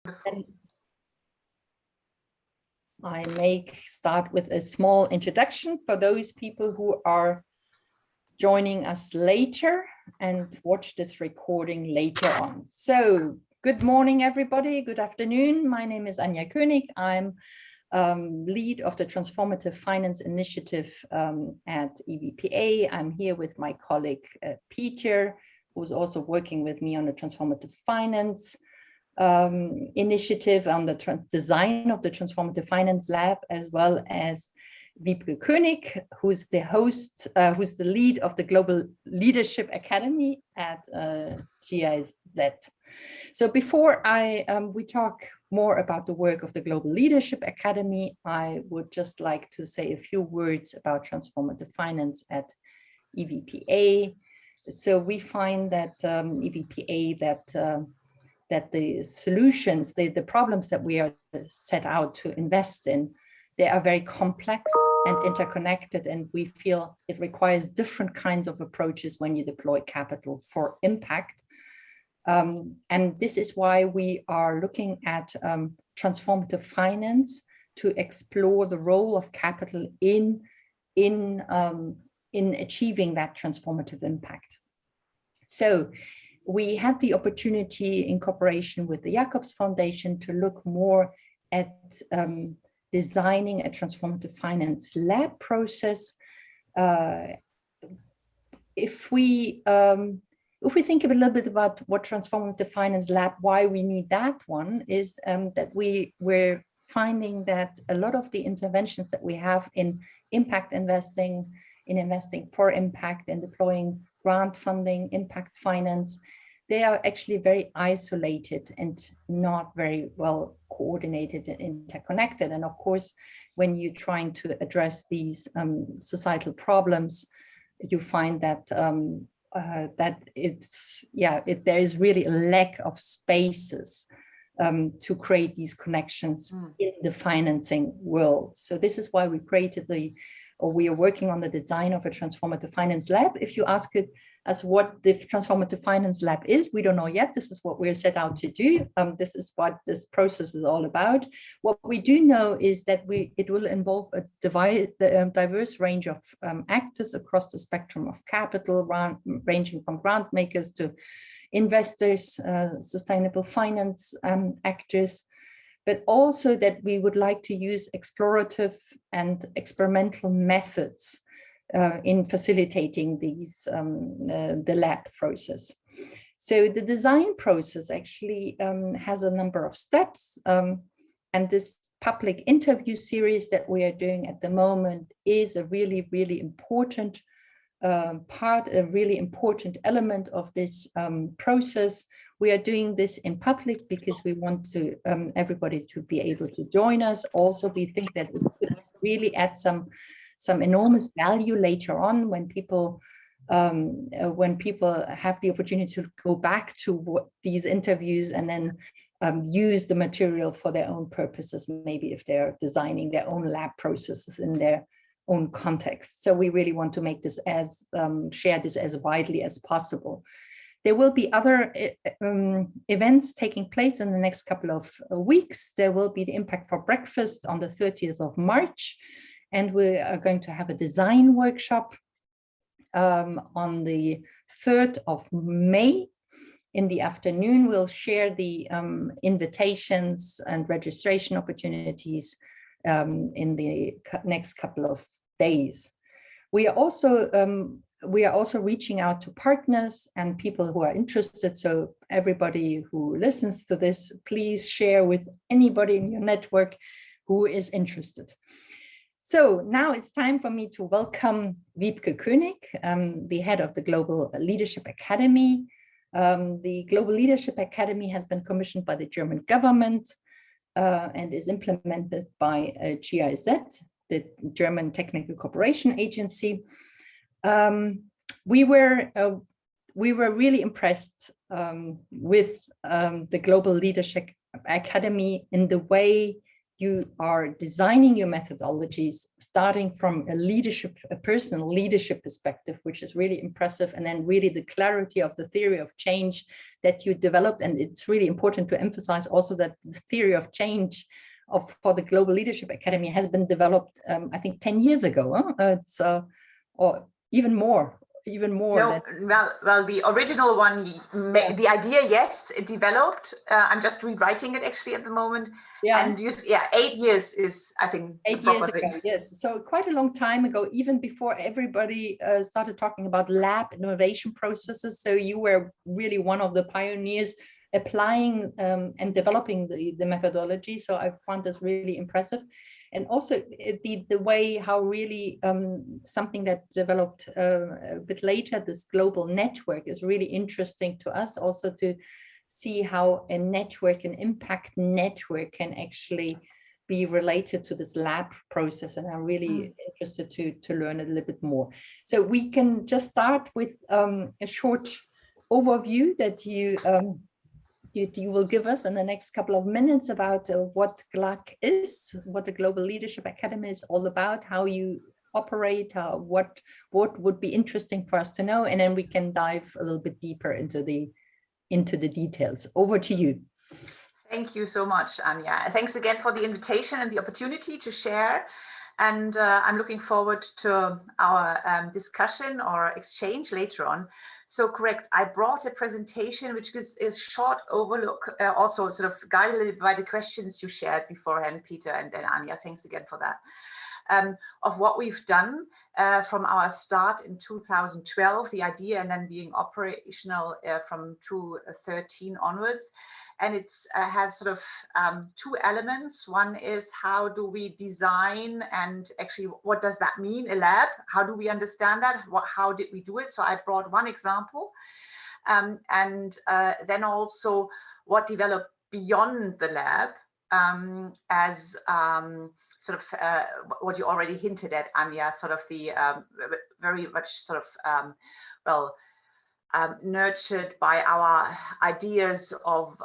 And I may start with a small introduction for those people who are joining us later and watch this recording later on. So good morning, everybody. Good afternoon. My name is Anja Koenig. I'm lead of the Transformative Finance Initiative at EVPA. I'm here with my colleague, Peter, who's also working with me on the Transformative Finance initiative on the design of the Transformative Finance Lab, as well as Wiebke Koenig, who's the host, who's the lead of the Global Leadership Academy at GIZ. So before we talk more about the work of the Global Leadership Academy, I would just like to say a few words about transformative finance at EVPA. So we find that EVPA, that the solutions, the problems that we are set out to invest in, they are very complex and interconnected, and we feel it requires different kinds of approaches when you deploy capital for impact. And this is why we are looking at transformative finance to explore the role of capital in achieving that transformative impact. So we had the opportunity in cooperation with the Jacobs Foundation to look more at designing a transformative finance lab process. If we think a little bit about what Transformative Finance Lab, why we need that one, is that we're finding that a lot of the interventions that we have in impact investing, in investing for impact and deploying grant funding, impact finance, they are actually very isolated and not very well coordinated and interconnected. And of course, when you're trying to address these societal problems, you find that there is really a lack of spaces to create these connections in the financing world. So this is why we created we are working on the design of a Transformative Finance Lab. If you ask us what the Transformative Finance Lab is, we don't know yet. This is what we're set out to do. This is what this process is all about. What we do know is that it will involve a diverse range of actors across the spectrum of capital, ranging from grant makers to investors, sustainable finance actors, but also that we would like to use explorative and experimental methods in facilitating these the lab process. So the design process actually has a number of steps, and this public interview series that we are doing at the moment is a really, really important a really important element of this process. We are doing this in public because we want to everybody to be able to join us. Also, we think that it could really add some enormous value later on when people have the opportunity to go back to these interviews and then use the material for their own purposes, maybe if they're designing their own lab processes in their own context. So we really want to make this share this as widely as possible. There will be other events taking place in the next couple of weeks. There will be the Impact for Breakfast on the 30th of March, and we are going to have a design workshop on the 3rd of May. In the afternoon, we'll share the invitations and registration opportunities in the next couple of days. We are also reaching out to partners and people who are interested. So everybody who listens to this, please share with anybody in your network who is interested. So now it's time for me to welcome Wiebke Koenig, the head of the Global Leadership Academy. The Global Leadership Academy has been commissioned by the German government and is implemented by GIZ, the German Technical Cooperation Agency. We were really impressed with the Global Leadership Academy in the way you are designing your methodologies starting from a personal leadership perspective, which is really impressive. And then really the clarity of the theory of change that you developed. And it's really important to emphasize also that the theory of change for the Global Leadership Academy has been developed, I think 10 years ago. Or even more. No, well, the original one, the idea, yes, it developed. I'm just rewriting it actually at the moment. Yeah. And 8 years is, I think, 8 years ago. Yes. So quite a long time ago, even before everybody started talking about lab innovation processes. So you were really one of the pioneers applying and developing the methodology. So I found this really impressive. And also the way how really something that developed a bit later, this global network, is really interesting to us also to see how a network, an impact network, can actually be related to this lab process. And I'm really interested to learn a little bit more. So we can just start with a short overview that you will give us in the next couple of minutes about what GLAC is, what the Global Leadership Academy is all about, how you operate, what would be interesting for us to know, and then we can dive a little bit deeper into the details. Over to you. Thank you so much, Anja. Thanks again for the invitation and the opportunity to share. And I'm looking forward to our discussion or exchange later on. So correct, I brought a presentation which gives a short overlook, also sort of guided by the questions you shared beforehand, Peter and Anja. Thanks again for that. Of what we've done from our start in 2012, the idea, and then being operational from 2013 onwards. And it has sort of two elements. One is how do we design, and actually what does that mean, a lab? How do we understand that? How did we do it? So I brought one example. And then also what developed beyond the lab as sort of what you already hinted at, Anja, sort of the very much sort of, nurtured by our ideas of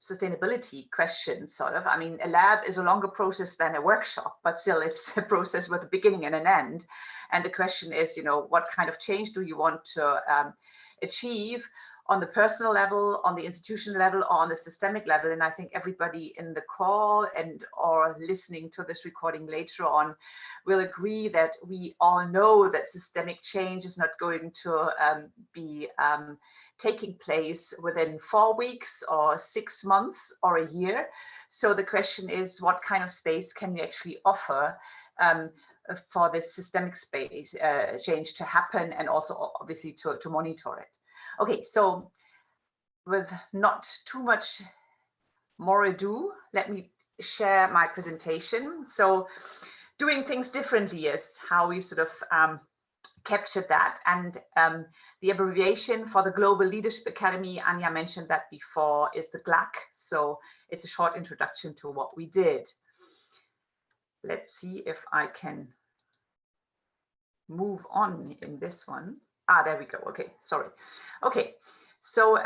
sustainability questions, sort of. I mean, a lab is a longer process than a workshop, but still it's a process with a beginning and an end. And the question is, what kind of change do you want to achieve on the personal level, on the institutional level, or on the systemic level? And I think everybody in the call and or listening to this recording later on will agree that we all know that systemic change is not going to be taking place within 4 weeks or 6 months or a year. So the question is, what kind of space can we actually offer for this systemic space change to happen, and also obviously to monitor it? Okay, so with not too much more ado, let me share my presentation. So doing things differently is how we sort of captured that. And the abbreviation for the Global Leadership Academy, Anja mentioned that before, is the GLAC. So it's a short introduction to what we did. Let's see if I can move on in this one. There we go. Okay, sorry. Okay, so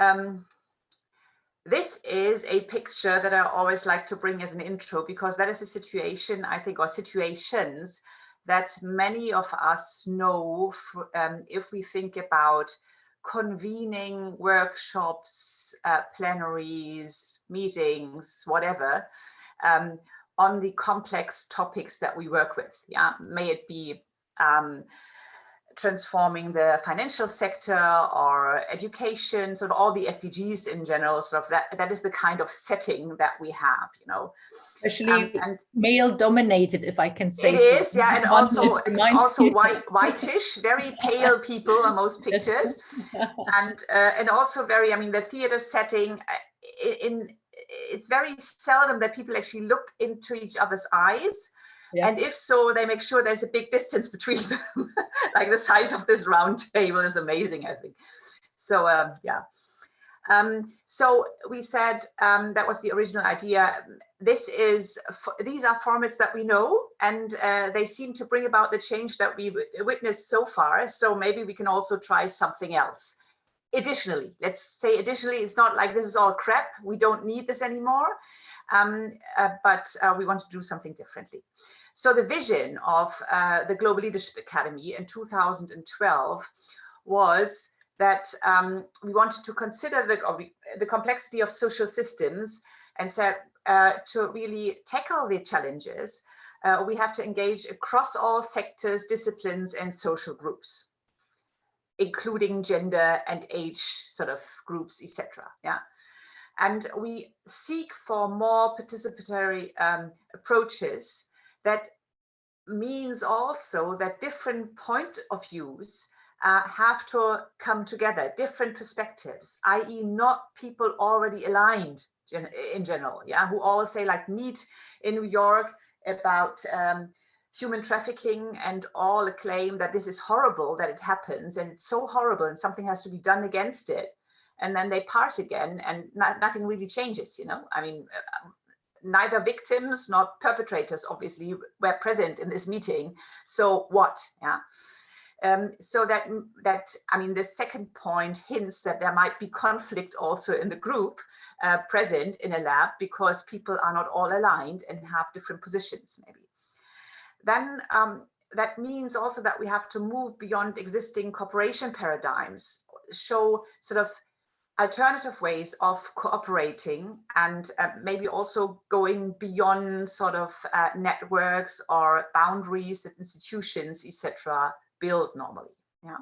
this is a picture that I always like to bring as an intro, because that is a situation, I think, or situations that many of us know if we think about convening workshops, plenaries, meetings, whatever, on the complex topics that we work with. Yeah, may it be transforming the financial sector or education, sort of all the SDGs in general, sort of that is the kind of setting that we have, Especially and male dominated, if I can say it so. Is, yeah, and also whitish, very pale people on most pictures. And also very, I mean, the theater setting, it's very seldom that people actually look into each other's eyes. Yeah. And if so, they make sure there's a big distance between them. Like the size of this round table is amazing, I think. So, yeah. So we said that was the original idea. These are formats that we know, and they seem to bring about the change that we witnessed so far. So maybe we can also try something else. additionally, let's say additionally, it's not like this is all crap, we don't need this anymore, but we want to do something differently. So the vision of the Global Leadership Academy in 2012 was that we wanted to consider the complexity of social systems, and said to really tackle the challenges, we have to engage across all sectors, disciplines, and social groups, including gender and age sort of groups, etc. Yeah, and we seek for more participatory approaches. That means also that different point of views have to come together, different perspectives, i.e. not people already aligned in general, yeah, who all say like meet in New York about human trafficking and all claim that this is horrible, that it happens and it's so horrible and something has to be done against it. And then they part again and nothing really changes, you know. I mean, neither victims nor perpetrators obviously were present in this meeting. So what, yeah? So that I mean, the second point hints that there might be conflict also in the group present in a lab, because people are not all aligned and have different positions maybe. Then that means also that we have to move beyond existing cooperation paradigms, show sort of alternative ways of cooperating, and maybe also going beyond sort of networks or boundaries that institutions, etc., build normally. Yeah,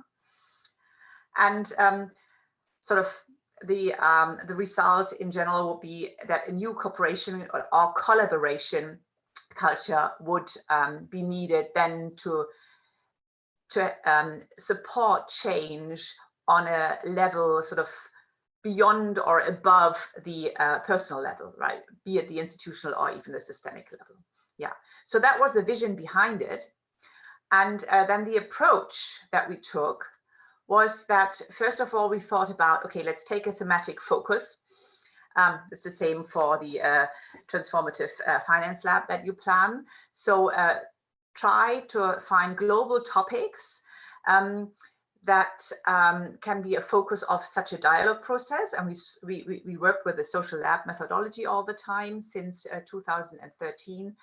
and sort of the result in general will be that a new cooperation or collaboration culture would be needed then to support change on a level sort of beyond or above the personal level, right? Be it the institutional or even the systemic level. Yeah, so that was the vision behind it. And then the approach that we took was that, first of all, we thought about, okay, let's take a thematic focus. It's the same for the Transformative Finance Lab that you plan. So try to find global topics that can be a focus of such a dialogue process. And we work with the social lab methodology all the time since 2013.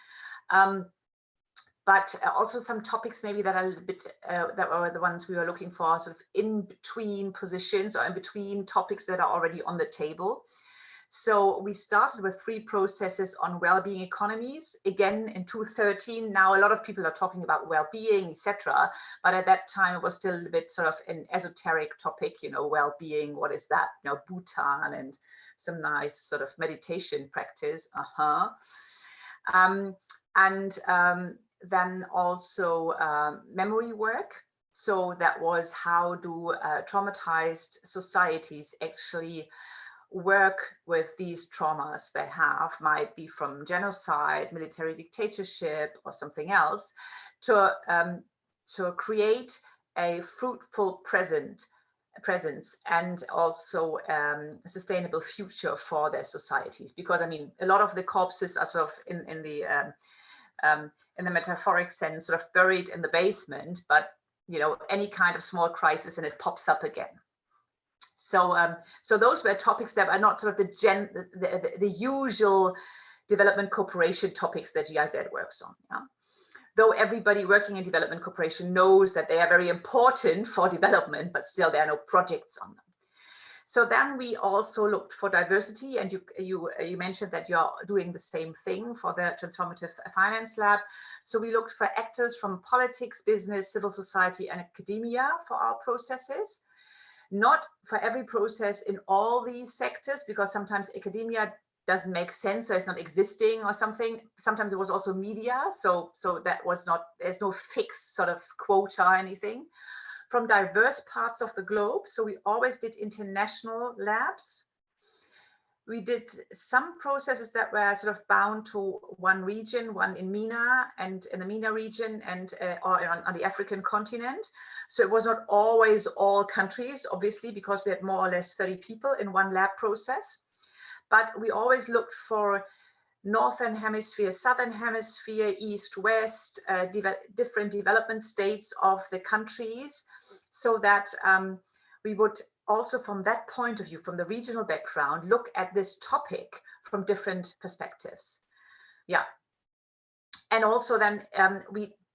But also some topics maybe that are a bit, that were the ones we were looking for, sort of in between positions or in between topics that are already on the table. So we started with 3 processes on well-being economies. Again, in 2013, now a lot of people are talking about well-being, etc. But at that time, it was still a bit sort of an esoteric topic, you know, well-being, what is that? You know, Bhutan and some nice sort of meditation practice. Then also memory work. So that was, how do traumatized societies actually work with these traumas they have, might be from genocide, military dictatorship, or something else, to create a fruitful presence and also a sustainable future for their societies. Because I mean, a lot of the corpses are sort of in the metaphoric sense, sort of buried in the basement, but you know, any kind of small crisis and it pops up again. So so those were topics that are not sort of the usual development cooperation topics that GIZ works on. Yeah? Though everybody working in development cooperation knows that they are very important for development, but still there are no projects on them. So then we also looked for diversity, and you mentioned that you're doing the same thing for the Transformative Finance Lab. So we looked for actors from politics, business, civil society, and academia for our processes. Not for every process in all these sectors, because sometimes academia doesn't make sense, so it's not existing or something. Sometimes it was also media, so that was not, there's no fixed sort of quota or anything. From diverse parts of the globe, so we always did international labs. We did some processes that were sort of bound to one region, one in MENA and in the MENA region, and or on the African continent. So it was not always all countries, obviously, because we had more or less 30 people in one lab process. But we always looked for Northern Hemisphere, Southern Hemisphere, East, West, different development states of the countries, so that we would also from that point of view, from the regional background, look at this topic from different perspectives. Yeah. And also then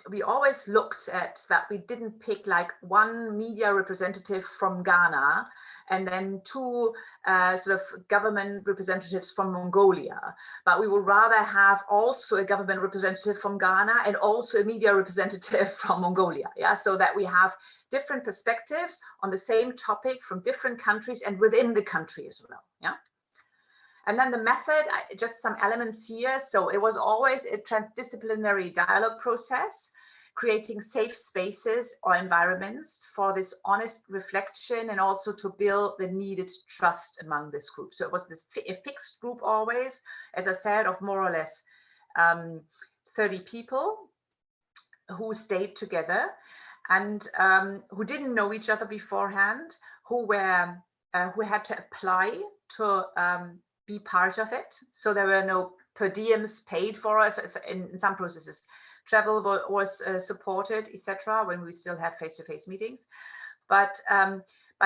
we always looked at that we didn't pick like one media representative from Ghana and then two sort of government representatives from Mongolia, but we would rather have also a government representative from Ghana and also a media representative from Mongolia, yeah, so that we have different perspectives on the same topic from different countries and within the country as well, yeah. And then the method, just some elements here. So it was always a transdisciplinary dialogue process, creating safe spaces or environments for this honest reflection and also to build the needed trust among this group. So it was this a fixed group always, as I said, of more or less 30 people who stayed together and who didn't know each other beforehand, who had to apply to be part of it. So there were no per diems paid for us. In some processes, travel was supported, etc. when we still had face-to-face meetings. But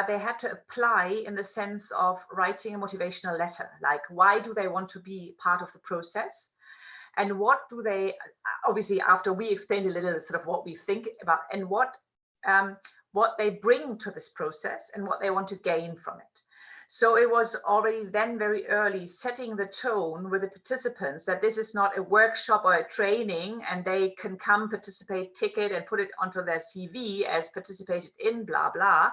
they had to apply in the sense of writing a motivational letter, like why do they want to be part of the process? And what do they, obviously after we explained a little sort of what we think about and what they bring to this process and what they want to gain from it. So it was already then very early setting the tone with the participants that this is not a workshop or a training and they can come participate, ticket and put it onto their CV as participated in blah, blah,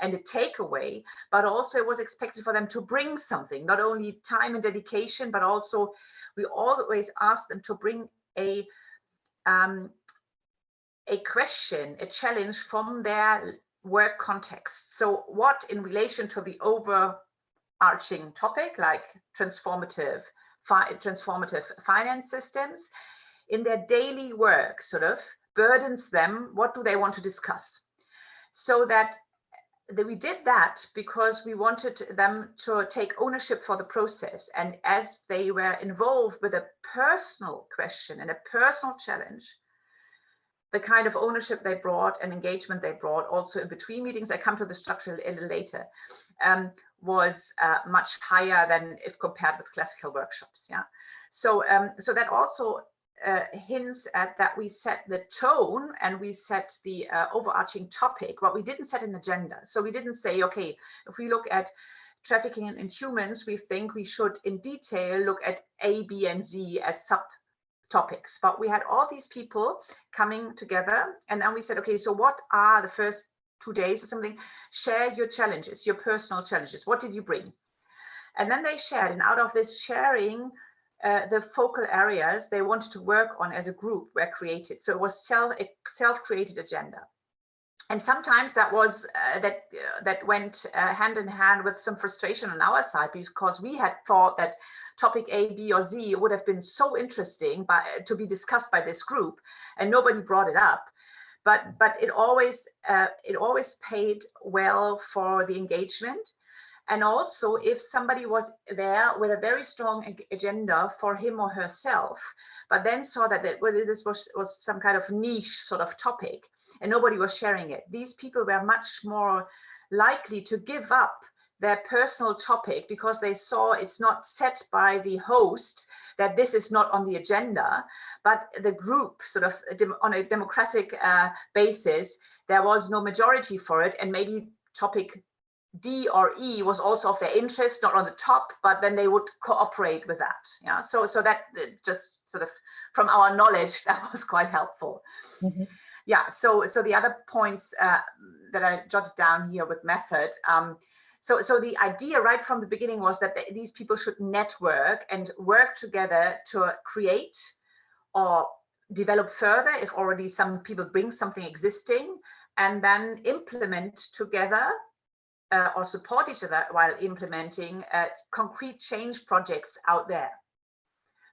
and a takeaway, but also it was expected for them to bring something, not only time and dedication, but also we always asked them to bring a question, a challenge from their work context. So what in relation to the overarching topic like transformative finance systems in their daily work sort of burdens them, what do they want to discuss? So that we did that because we wanted them to take ownership for the process. And as they were involved with a personal question and a personal challenge, the kind of ownership they brought and engagement they brought also in between meetings, I come to the structure a little later, was much higher than if compared with classical workshops. Yeah, so that also hints at that we set the tone and we set the overarching topic, but we didn't set an agenda. So we didn't say, okay, if we look at trafficking in humans, we think we should in detail look at A, B, and Z as subtopics. But we had all these people coming together and then we said, okay, so what are the first 2 days or something? Share your challenges, your personal challenges. What did you bring? And then they shared, and out of this sharing, the focal areas they wanted to work on as a group were created. So it was a self-created agenda. And sometimes that was that went hand in hand with some frustration on our side, because we had thought that topic A, B, or Z would have been so interesting to be discussed by this group, and nobody brought it up. But it always paid well for the engagement. And also, if somebody was there with a very strong agenda for him or herself, but then saw that whether this was some kind of niche sort of topic and nobody was sharing it, these people were much more likely to give up their personal topic because they saw it's not set by the host, that this is not on the agenda, but the group sort of on a democratic basis, there was no majority for it, and maybe topic D or E was also of their interest, not on the top, but then they would cooperate with that. Yeah, so that just sort of from our knowledge, that was quite helpful. Mm-hmm. Yeah, so the other points that I jotted down here with method. So the idea right from the beginning was that these people should network and work together to create or develop further if already some people bring something existing, and then implement together or support each other while implementing concrete change projects out there.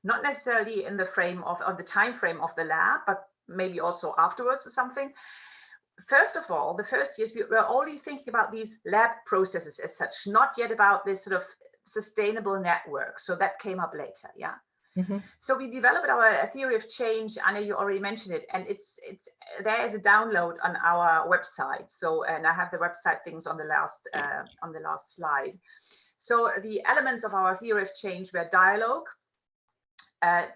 Not necessarily in the frame of the time frame of the lab, but maybe also afterwards or something. First of all, the first years, we were only thinking about these lab processes as such, not yet about this sort of sustainable network. So that came up later, yeah. So we developed our theory of change. Anna, you already mentioned it, and it's there as a download on our website. So, and I have the website things on the last slide. So the elements of our theory of change were dialogue,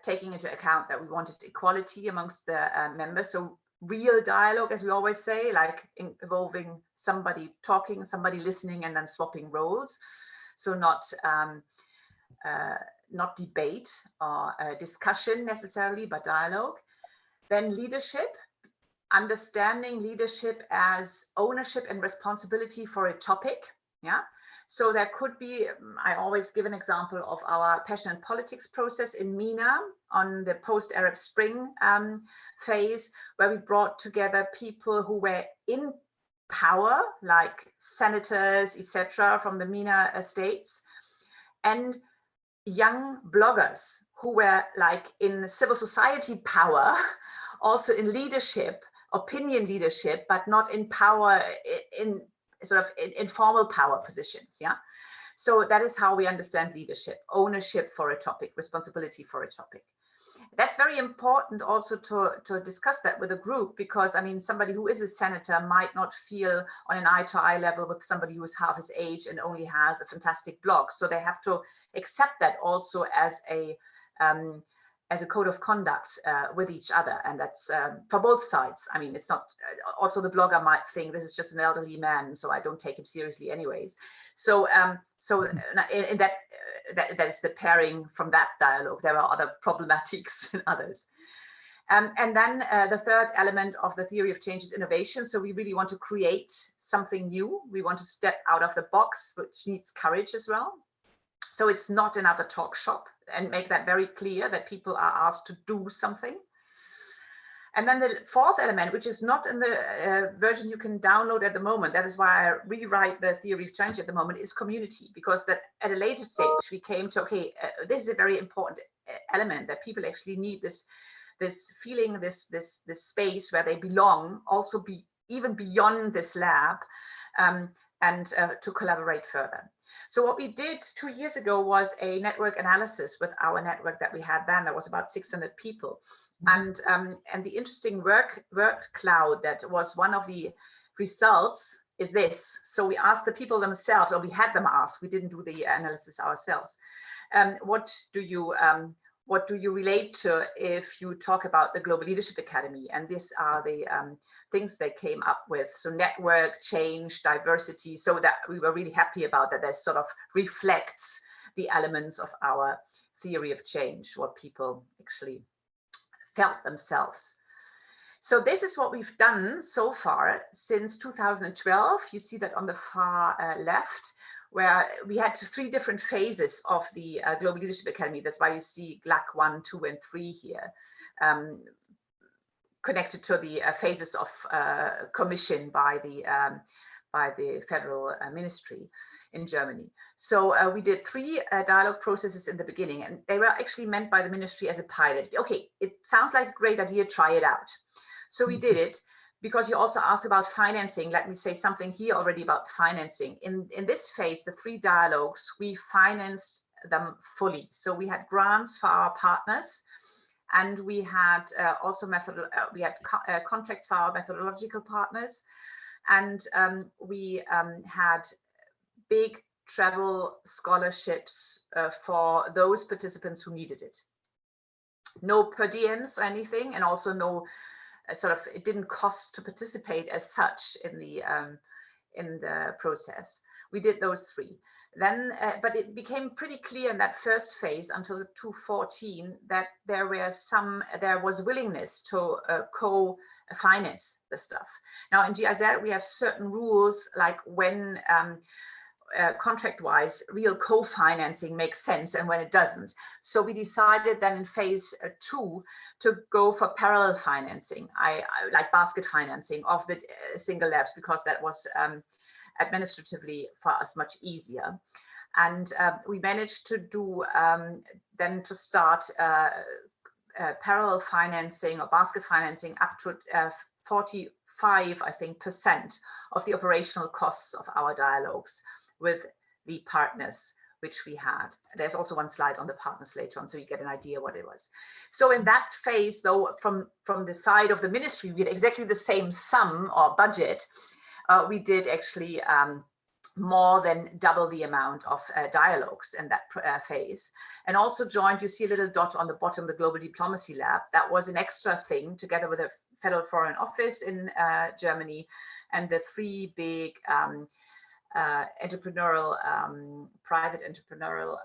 taking into account that we wanted equality amongst the members. So real dialogue, as we always say, like involving somebody talking, somebody listening, and then swapping roles. So not debate or discussion necessarily, but dialogue. Then leadership, understanding leadership as ownership and responsibility for a topic. Yeah. So there could be, I always give an example of our passion and politics process in MENA on the post-Arab Spring phase, where we brought together people who were in power, like senators, etc., from the MENA states, and young bloggers who were like in civil society power, also in leadership, opinion leadership, but not in power, in sort of informal power positions. Yeah. So that is how we understand leadership: ownership for a topic, responsibility for a topic. That's very important also to discuss that with a group, because I mean, somebody who is a senator might not feel on an eye-to-eye level with somebody who is half his age and only has a fantastic blog. So they have to accept that also as a code of conduct with each other. And that's for both sides. I mean, it's not, also the blogger might think this is just an elderly man, so I don't take him seriously anyways. So in that is the pairing from that dialogue. There are other problematics in others. And then the third element of the theory of change is innovation. So we really want to create something new. We want to step out of the box, which needs courage as well. So it's not another talk shop, and make that very clear that people are asked to do something. And then the fourth element, which is not in the version you can download at the moment, that is why I rewrite the theory of change at the moment, is community, because that at a later stage we came to, okay, this is a very important element, that people actually need this feeling, this space where they belong, also be even beyond this lab, and to collaborate further. So what we did 2 years ago was a network analysis with our network that we had then. There was about 600 people. And the interesting word cloud that was one of the results is this. So we asked the people themselves, or we had them ask, we didn't do the analysis ourselves. What do you relate to if you talk about the Global Leadership Academy? And these are the things they came up with. So network, change, diversity. So that we were really happy about that. That sort of reflects the elements of our theory of change, what people actually felt themselves. So this is what we've done so far since 2012. You see that on the far left, where we had 3 different phases of the Global Leadership Academy. That's why you see GLAC 1, 2, and 3 here, connected to the phases of commission by the federal ministry in Germany. So we did 3 dialogue processes in the beginning, and they were actually meant by the ministry as a pilot. Okay, it sounds like a great idea, try it out. So we did it. Because you also asked about financing, let me say something here already about financing. In this phase, the 3 dialogues, we financed them fully. So we had grants for our partners, and we had also contracts for our methodological partners, and we had big travel scholarships for those participants who needed it. No per diems or anything, and also no it didn't cost to participate as such in the process. We did those 3. Then, but it became pretty clear in that first phase until 2014 that there was willingness to co-finance the stuff. Now in GIZ we have certain rules, like when contract-wise, real co-financing makes sense and when it doesn't. So we decided then in phase 2 to go for parallel financing. I like basket financing of the single labs, because that was administratively for us much easier. And we managed to do then to start parallel financing or basket financing up to 45, I think, % of the operational costs of our dialogues with the partners which we had. There's also one slide on the partners later on, so you get an idea what it was. So in that phase, though, from the side of the ministry, we had exactly the same sum or budget. We did actually more than double the amount of dialogues in that phase. And also joined, you see a little dot on the bottom, the Global Diplomacy Lab. That was an extra thing together with the Federal Foreign Office in Germany and the three big entrepreneurial, private entrepreneurial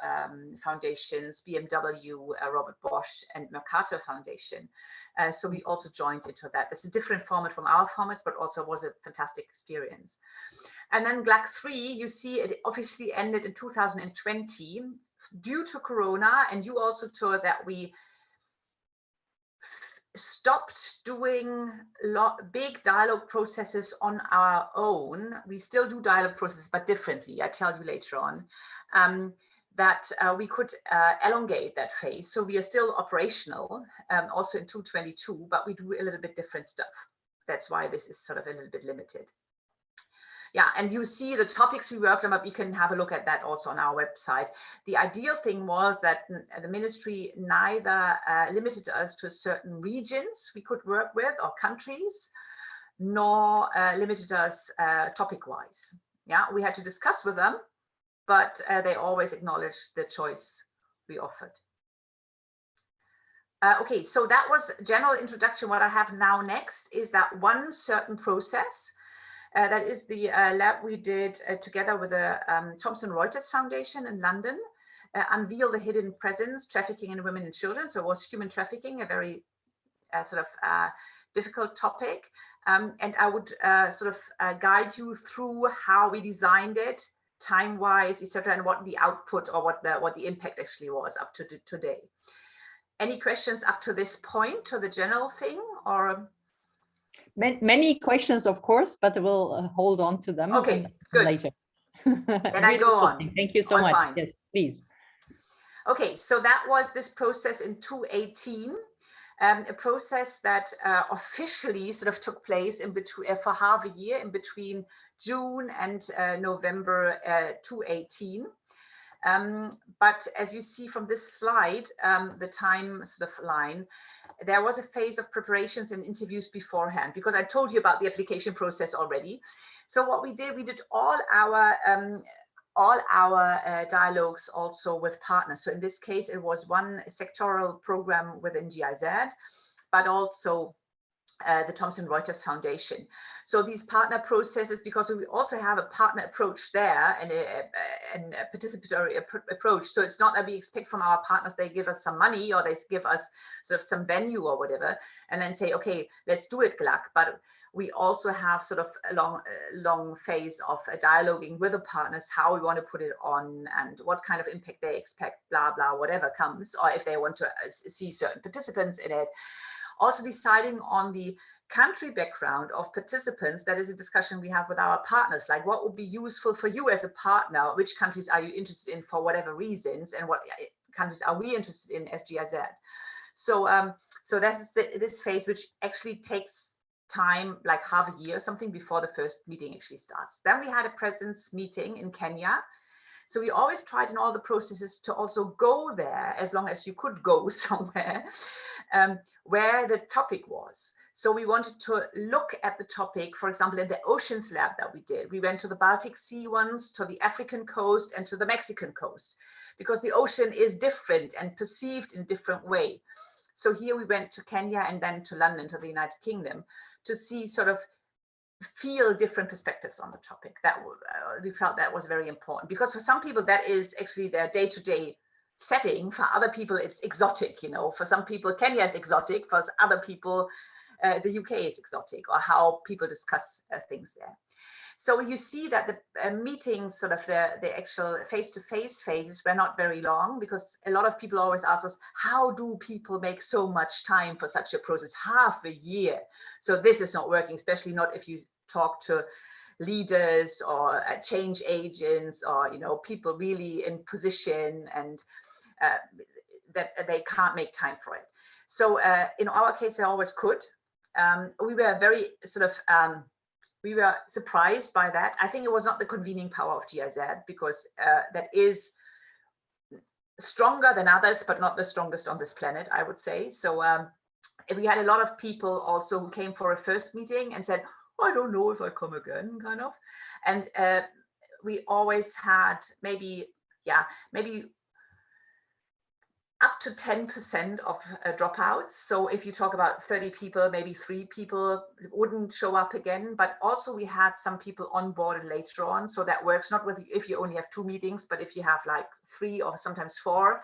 foundations, BMW, Robert Bosch, and Mercator Foundation. So we also joined into that. It's a different format from our formats, but also was a fantastic experience. And then GLAC 3, you see it officially ended in 2020 due to Corona, and you also told that we stopped doing big dialogue processes on our own. We still do dialogue processes, but differently. I tell you later on that we could elongate that phase. So we are still operational also in 2022, but we do a little bit different stuff. That's why this is sort of a little bit limited. Yeah, and you see the topics we worked on, but you can have a look at that also on our website. The ideal thing was that the ministry neither limited us to certain regions we could work with or countries, nor limited us topic-wise. Yeah, we had to discuss with them, but they always acknowledged the choice we offered. Okay, so that was general introduction. What I have now next is that one certain process. That is the lab we did together with the Thomson Reuters Foundation in London, Unveil the Hidden Presence, Trafficking in Women and Children. So it was human trafficking, a very sort of difficult topic. And I would sort of guide you through how we designed it, time-wise, etc., and what the output or what the impact actually was up to today. Any questions up to this point, to the general thing, or? Many questions, of course, but we'll hold on to them good. later. Then really I go on. Thank you so much. Fine. Yes, please. Okay, so that was this process in 2018, a process that officially sort of took place in between for half a year, in between June and November 2018. But as you see from this slide, the time sort of line, there was a phase of preparations and interviews beforehand, because I told you about the application process already. So what we did all our dialogues also with partners. So in this case, it was one sectoral program within GIZ, but also the Thomson Reuters Foundation. So these partner processes, because we also have a partner approach there and a participatory approach. So it's not that we expect from our partners, they give us some money or they give us sort of some venue or whatever, and then say, okay, let's do it, GLAC. But we also have sort of a long phase of dialoguing with the partners, how we want to put it on and what kind of impact they expect, blah, blah, whatever comes, or if they want to see certain participants in it. Also deciding on the country background of participants. That is a discussion we have with our partners, like what would be useful for you as a partner, which countries are you interested in for whatever reasons, and what countries are we interested in as GIZ. So so this is this phase, which actually takes time, like half a year or something, before the first meeting actually starts. Then we had a presence meeting in Kenya. So we always tried in all the processes to also go there, as long as you could go somewhere, where the topic was. So we wanted to look at the topic, for example, in the Oceans Lab that we did. We went to the Baltic Sea once, to the African coast, and to the Mexican coast, because the ocean is different and perceived in a different way. So here we went to Kenya and then to London, to the United Kingdom, to see sort of feel different perspectives on the topic. That we felt that was very important, because for some people that is actually their day-to-day setting. For other people it's exotic, you know. For some people Kenya is exotic, for other people the UK is exotic, or how people discuss things there. So you see that the meetings, sort of the actual face-to-face phases, were not very long, because a lot of people always ask us, how do people make so much time for such a process? Half a year. So this is not working, especially not if you talk to leaders or change agents, or, you know, people really in position, and that they can't make time for it. So in our case, they always could. We were very sort of we were surprised by that. I think it was not the convening power of GIZ, because that is stronger than others, but not the strongest on this planet, I would say. So we had a lot of people also who came for a first meeting and said, I don't know if I come again, kind of. And we always had maybe up to 10% of dropouts. So if you talk about 30 people, maybe 3 people wouldn't show up again. But also we had some people onboarded later on. So that works not with if you only have 2 meetings, but if you have like 3 or sometimes 4,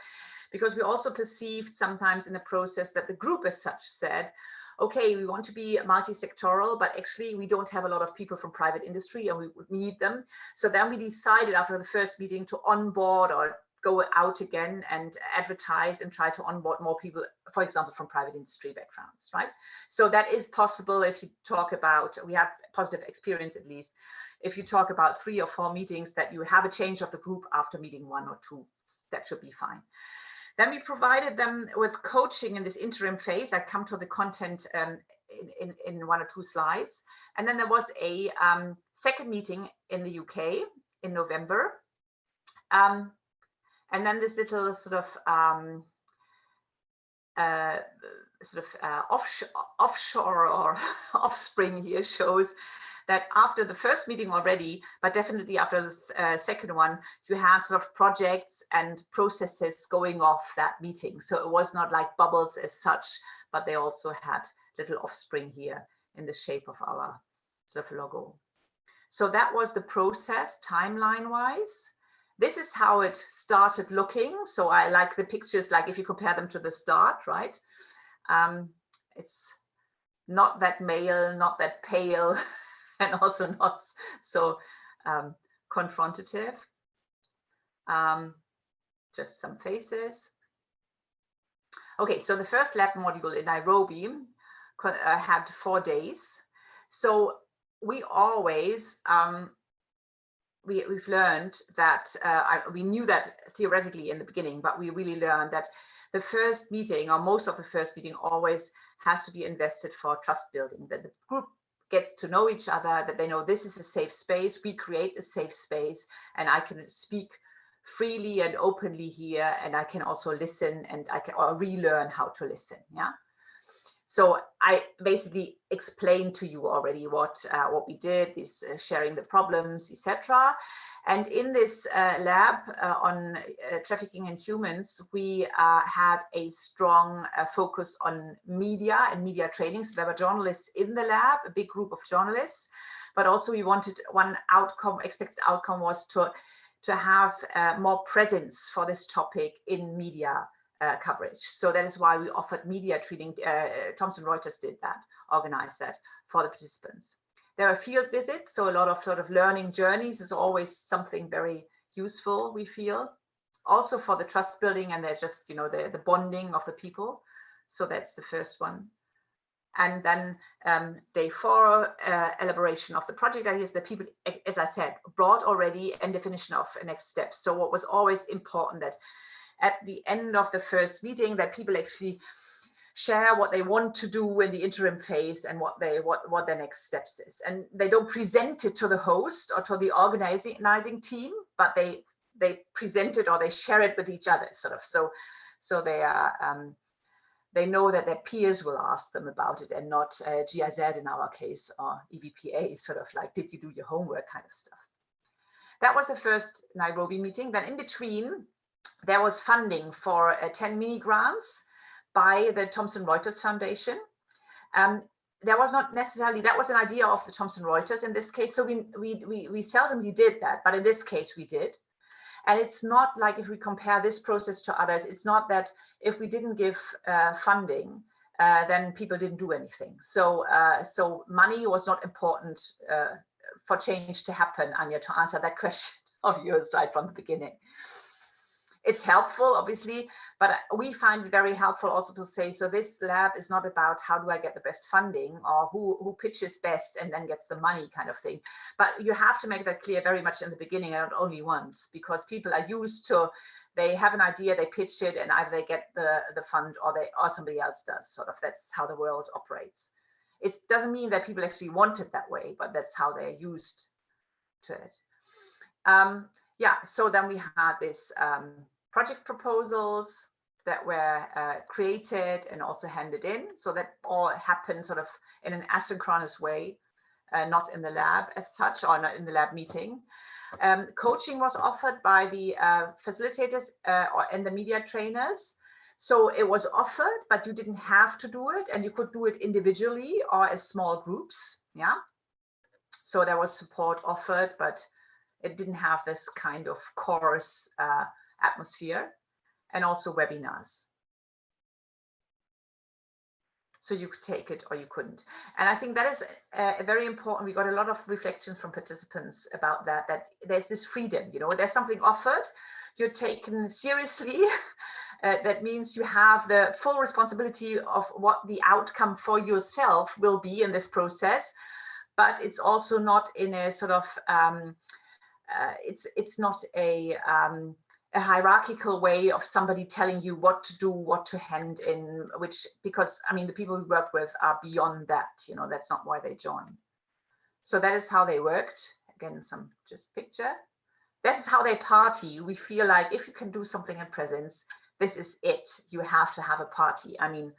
because we also perceived sometimes in the process that the group as such said, okay, we want to be multi-sectoral, but actually we don't have a lot of people from private industry and we would need them. So then we decided after the first meeting to onboard or go out again and advertise and try to onboard more people, for example, from private industry backgrounds, right? So that is possible if you talk about, we have positive experience at least, if you talk about 3 or 4 meetings that you have a change of the group after meeting 1 or 2, that should be fine. Then we provided them with coaching in this interim phase. I come to the content in 1 or 2 slides. And then there was a second meeting in the UK in November. And then this little sort of offshore or offspring here shows that after the first meeting already, but definitely after the second one, you had sort of projects and processes going off that meeting. So it was not like bubbles as such, but they also had little offspring here in the shape of our sort of logo. So that was the process timeline-wise. This is how it started looking. So I like the pictures, like if you compare them to the start, right? It's not that male, not that pale, and also not so confrontative. Just some faces. Okay, so the first lab module in Nairobi had 4 days. So we always, we've learned that, we knew that theoretically in the beginning, but we really learned that the first meeting or most of the first meeting always has to be invested for trust building, that the group gets to know each other, that they know this is a safe space, we create a safe space, and I can speak freely and openly here, and I can also listen and I can or relearn how to listen. Yeah. So I basically explained to you already what we did, this sharing the problems, etc. And in this lab on trafficking in humans, we had a strong focus on media and media training. So there were journalists in the lab, a big group of journalists, but also we wanted one outcome, expected outcome was to have more presence for this topic in media coverage. So that is why we offered media training. Thomson Reuters did that, organized that for the participants. There are field visits, so a lot of sort of learning journeys is always something very useful, we feel. Also for the trust building and they're just, you know, the bonding of the people. So that's the first one. And then day 4, elaboration of the project ideas that people, as I said, brought already and definition of next steps. So what was always important that at the end of the first meeting that people actually share what they want to do in the interim phase and what their next steps is. And they don't present it to the host or to the organizing team, but they present it or they share it with each other, sort of. So they are they know that their peers will ask them about it and not GIZ in our case or EVPA, sort of like, did you do your homework kind of stuff. That was the first Nairobi meeting. Then in between, there was funding for 10 mini grants by the Thomson Reuters Foundation. There was not necessarily, that was an idea of the Thomson Reuters in this case. So we seldomly did that, but in this case we did. And it's not like if we compare this process to others, it's not that if we didn't give funding, then people didn't do anything. So so money was not important for change to happen, Anja, to answer that question of yours right from the beginning. It's helpful, obviously, but we find it very helpful also to say, so this lab is not about how do I get the best funding or who pitches best and then gets the money kind of thing. But you have to make that clear very much in the beginning and not only once, because people are used to, they have an idea, they pitch it, and either they get the fund or somebody else does. Sort of, that's how the world operates. It doesn't mean that people actually want it that way, but that's how they're used to it. Yeah, so then we had this project proposals that were created and also handed in. So that all happened sort of in an asynchronous way, not in the lab as such, or not in the lab meeting. Coaching was offered by the facilitators and the media trainers. So it was offered, but you didn't have to do it, and you could do it individually or as small groups. Yeah. So there was support offered, but it didn't have this kind of course atmosphere, and also webinars. So you could take it or you couldn't. And I think that is very important. We got a lot of reflections from participants about that, that there's this freedom, you know, there's something offered, you're taken seriously. That means you have the full responsibility of what the outcome for yourself will be in this process. But it's also not in a sort of, it's not a hierarchical way of somebody telling you what to do, what to hand in, which, because I mean, the people we work with are beyond that, you know, that's not why they join. So that is how they worked. Again, some just picture. This is how they party. We feel like if you can do something in presence, this is it. You have to have a party. I mean,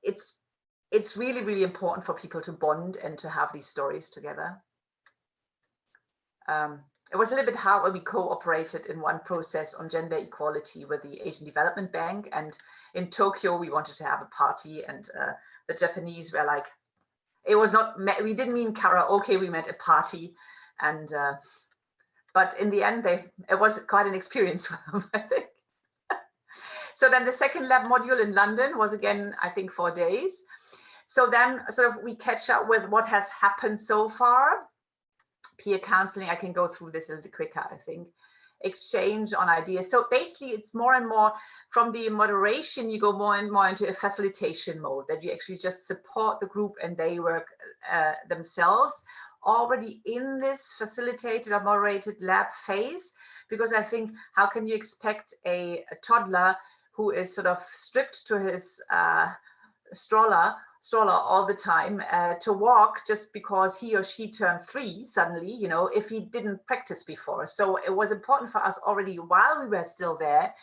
it's really, really important for people to bond and to have these stories together. It was a little bit hard when we cooperated in one process on gender equality with the Asian Development Bank. And in Tokyo, we wanted to have a party, and the Japanese were like, it was not, we didn't mean karaoke, we meant a party. And, but in the end, it was quite an experience for them, I think. So then the second lab module in London was again, I think, 4 days. So then sort of we catch up with what has happened so far. Peer counseling, I can go through this a little quicker, I think. Exchange on ideas. So basically it's more and more from the moderation, you go more and more into a facilitation mode, that you actually just support the group and they work themselves already in this facilitated or moderated lab phase. Because I think, how can you expect a toddler who is sort of stripped to his stroller all the time to walk just because he or she turned 3 suddenly, you know, if he didn't practice before. So it was important for us already while we were still there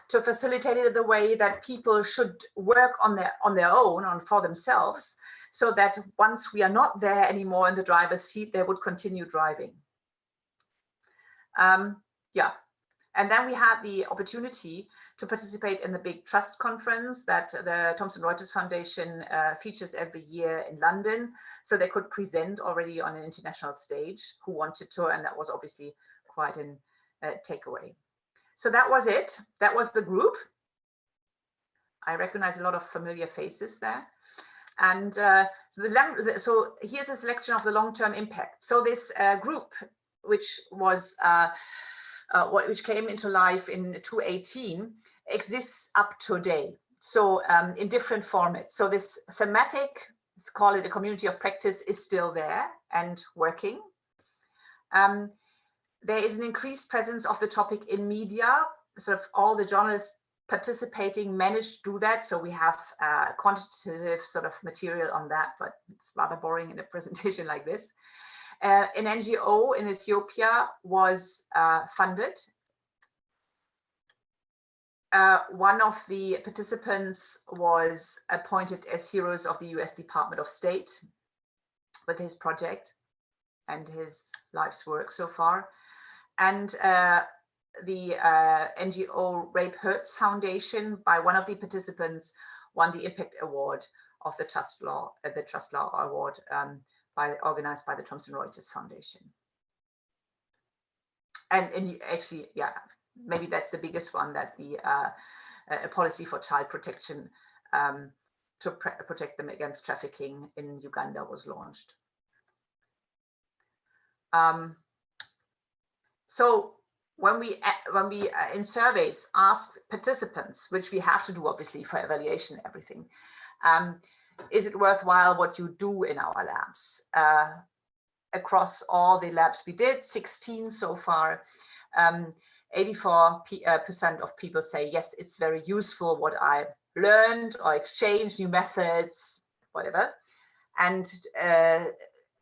to facilitate it in the way that people should work on their own, for themselves, so that once we are not there anymore in the driver's seat, they would continue driving. Yeah. And then we had the opportunity to participate in the big trust conference that the Thomson Reuters Foundation features every year in London. So they could present already on an international stage who wanted to, and that was obviously quite a takeaway. So that was it. That was the group. I recognize a lot of familiar faces there. And so here's a selection of the long-term impact. So this group, which was which came into life in 2018, exists up to date. So in different formats. So this thematic, let's call it a community of practice, is still there and working. There is an increased presence of the topic in media. Sort of all the journalists participating managed to do that. So we have quantitative sort of material on that, but it's rather boring in a presentation like this. An NGO in Ethiopia was funded. One of the participants was appointed as Heroes of the US Department of State with his project and his life's work so far. And the NGO Rape Hurts Foundation, by one of the participants, won the Impact Award of the Trust Law Award, organized by the Thomson Reuters Foundation. And actually, yeah, maybe that's the biggest one, that the a policy for child protection to protect them against trafficking in Uganda was launched. So when we in surveys asked participants, which we have to do obviously for evaluation and everything, is it worthwhile what you do in our labs? Across all the labs we did, 16 so far, 84% of people say, yes, it's very useful what I learned, or exchange new methods, whatever. And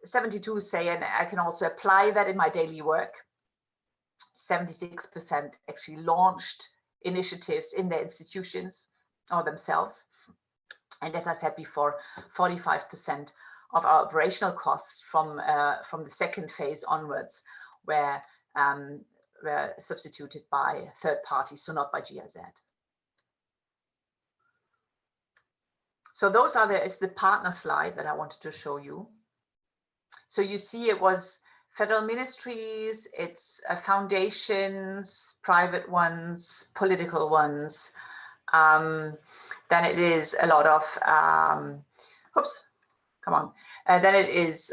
72 say, and I can also apply that in my daily work. 76% actually launched initiatives in their institutions or themselves. And as I said before, 45% of our operational costs from the second phase onwards were substituted by third parties, so not by GIZ. So those are is the partner slide that I wanted to show you. So you see it was federal ministries, it's foundations, private ones, political ones. Then it is a lot of, then it is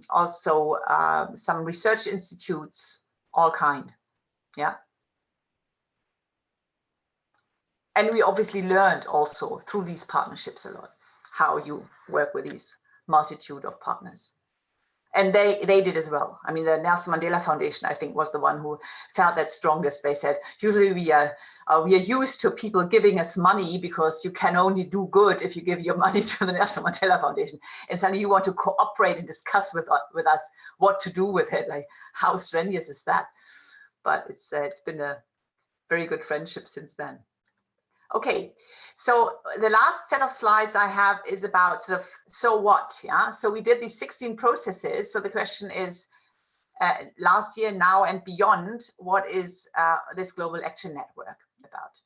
also some research institutes, all kind, yeah. And we obviously learned also through these partnerships a lot, how you work with these multitude of partners. And they did as well. I mean, the Nelson Mandela Foundation, I think, was the one who felt that strongest. They said, usually we are used to people giving us money because you can only do good if you give your money to the Nelson Mandela Foundation. And suddenly you want to cooperate and discuss with us what to do with it. Like, how strenuous is that? But it's been a very good friendship since then. Okay, so the last set of slides I have is about sort of, so what, yeah? So we did these 16 processes. So the question is, last year, now and beyond, what is this Global Action Network about?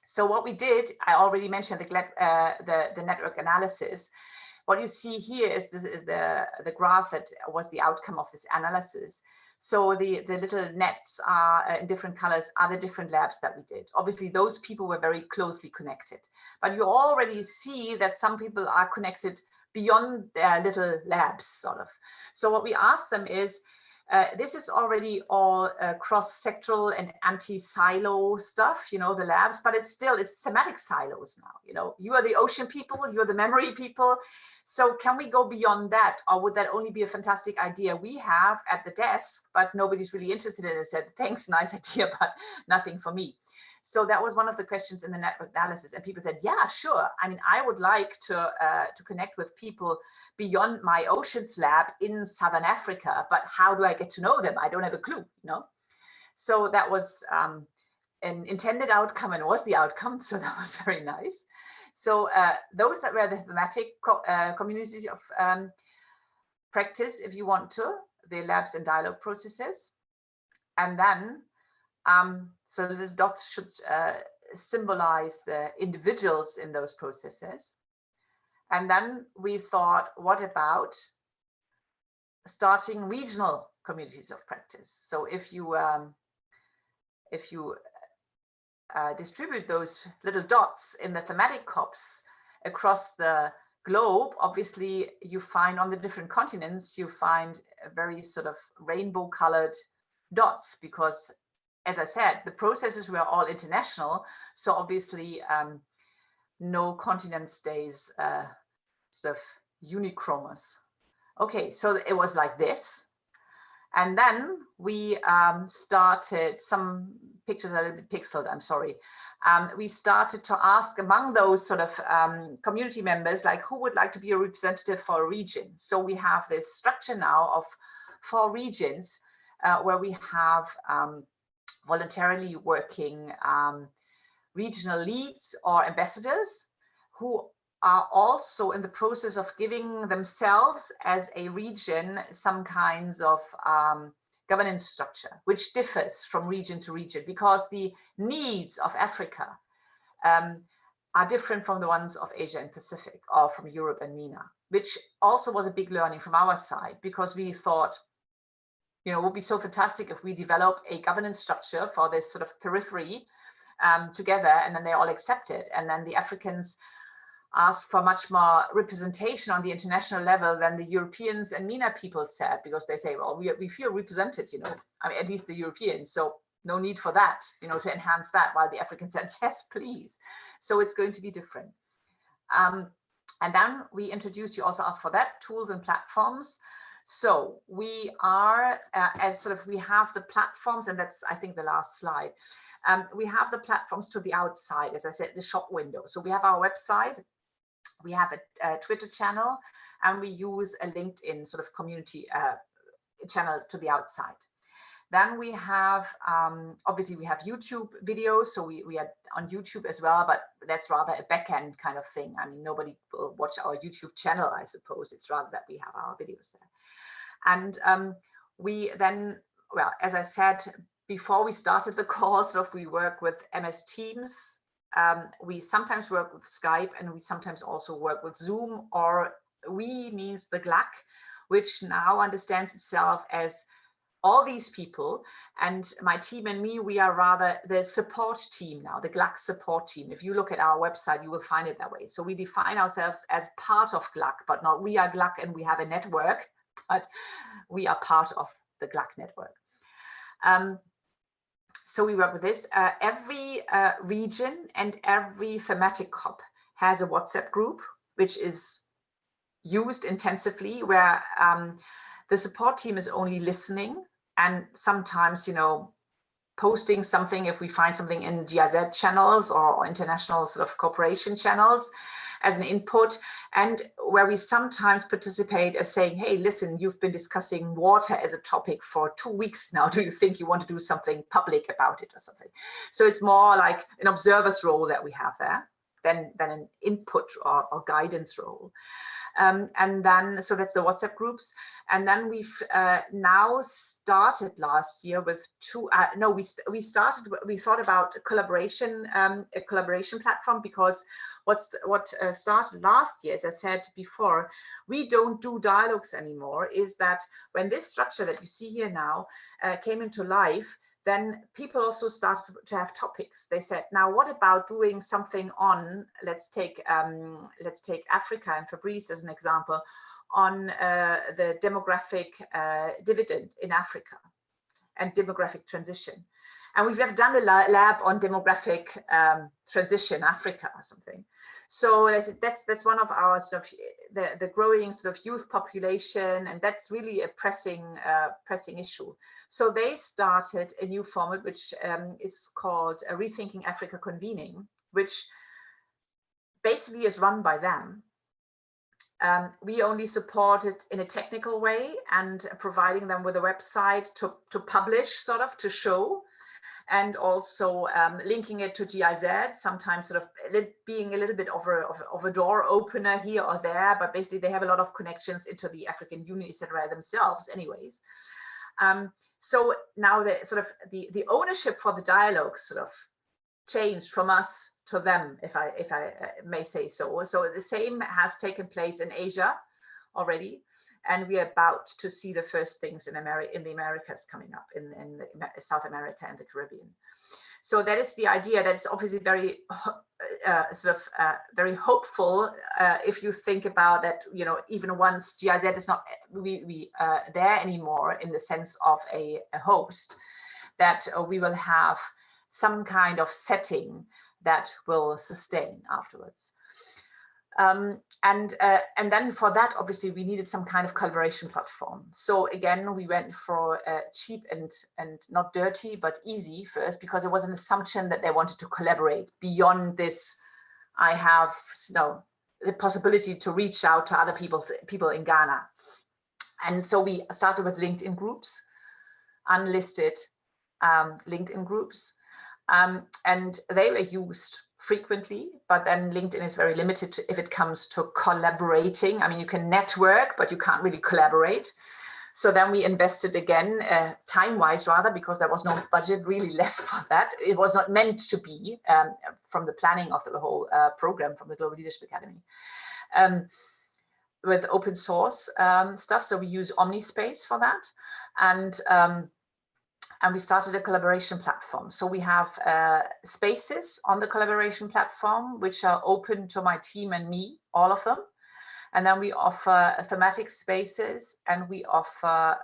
So what we did, I already mentioned the network analysis. What you see here is the graph that was the outcome of this analysis. So the little nets are in different colors are the different labs that we did. Obviously, those people were very closely connected, but you already see that some people are connected beyond their little labs, sort of. So what we asked them is, this is already all cross-sectoral and anti-silo stuff, you know, the labs, but it's thematic silos now, you know. You are the ocean people, you're the memory people. So can we go beyond that? Or would that only be a fantastic idea we have at the desk, but nobody's really interested in it? Said, thanks, nice idea, but nothing for me. So that was one of the questions in the network analysis. And people said, yeah, sure. I mean, I would like to connect with people beyond my oceans lab in Southern Africa, but how do I get to know them? I don't have a clue, you know? So that was an intended outcome and was the outcome. So that was very nice. So those were the thematic communities of practice, if you want to, the labs and dialogue processes. And then, so the dots should symbolize the individuals in those processes. And then we thought, what about starting regional communities of practice? So if you distribute those little dots in the thematic COPs across the globe, obviously you find on the different continents, you find a very sort of rainbow colored dots, because as I said, the processes were all international. So obviously no continent stays sort of unichromous. Okay, so it was like this. And then we started, some pictures are a little bit pixeled, I'm sorry. We started to ask among those sort of community members, like who would like to be a representative for a region? So we have this structure now of 4 regions where we have voluntarily working regional leads or ambassadors who are also in the process of giving themselves as a region some kinds of governance structure, which differs from region to region, because the needs of Africa are different from the ones of Asia and Pacific, or from Europe and MENA, which also was a big learning from our side, because we thought, you know, it would be so fantastic if we develop a governance structure for this sort of periphery together, and then they all accept it. And then the Africans asked for much more representation on the international level than the Europeans and MENA people said, because they say, well, we feel represented, you know, I mean, at least the Europeans, so no need for that, you know, to enhance that, while the Africans said, yes, please. So it's going to be different. And then we introduced, you also asked for that, tools and platforms. So we are, as sort of, we have the platforms, and that's, I think, the last slide. We have the platforms to the outside, as I said, the shop window. So we have our website, we have a Twitter channel, and we use a LinkedIn sort of community channel to the outside. Then we have, obviously we have YouTube videos, so we are on YouTube as well, but that's rather a back-end kind of thing. I mean, nobody will watch our YouTube channel, I suppose. It's rather that we have our videos there. And we then, well, as I said, before we started the course, we work with MS Teams. We sometimes work with Skype, and we sometimes also work with Zoom, or we means the GLAC, which now understands itself as all these people, and my team and me, we are rather the support team now, the GLAC support team. If you look at our website, you will find it that way. So we define ourselves as part of GLAC, but not we are GLAC and we have a network, but we are part of the GLAC network. So we work with this. Every region and every thematic hub has a WhatsApp group, which is used intensively, where the support team is only listening and sometimes, you know, posting something if we find something in GIZ channels or international sort of cooperation channels as an input, and where we sometimes participate as saying, hey, listen, you've been discussing water as a topic for 2 weeks now. Do you think you want to do something public about it or something? So it's more like an observer's role that we have there than an input or guidance role. And then, so that's the WhatsApp groups. And then we've now started last year with we thought about a collaboration platform, because what started last year, as I said before, we don't do dialogues anymore, is that when this structure that you see here now came into life, then people also started to have topics. They said, now what about doing something on, let's take Africa and Fabrice as an example, on the demographic dividend in Africa and demographic transition. And we've never done a lab on demographic transition Africa or something. So that's one of our sort of the growing sort of youth population, and that's really a pressing issue. So they started a new format which is called Rethinking Africa Convening, which basically is run by them. We only support it in a technical way and providing them with a website to publish, sort of to show, and also linking it to GIZ, sometimes sort of being a little bit of a door opener here or there, but basically they have a lot of connections into the African Union, etc. themselves anyways. So now the ownership for the dialogue sort of changed from us to them, if I may say so. So the same has taken place in Asia already, and we are about to see the first things in the Americas coming up, in South America and the Caribbean. So that is the idea. That's obviously very very hopeful if you think about that. You know, even once GIZ is not there anymore in the sense of a host, that we will have some kind of setting that will sustain afterwards. And then for that, obviously, we needed some kind of collaboration platform. So again, we went for cheap and not dirty, but easy first, because it was an assumption that they wanted to collaborate beyond this. I have the possibility to reach out to other people in Ghana. And so we started with LinkedIn groups, unlisted LinkedIn groups, and they were used frequently, but then LinkedIn is very limited if it comes to collaborating. I mean, you can network, but you can't really collaborate. So then we invested again, time-wise rather, because there was no budget really left for that. It was not meant to be from the planning of the whole program from the Global Leadership Academy. With open source stuff. So we use Omnispace for that. And we started a collaboration platform. So we have spaces on the collaboration platform, which are open to my team and me, all of them. And then we offer thematic spaces, and we offer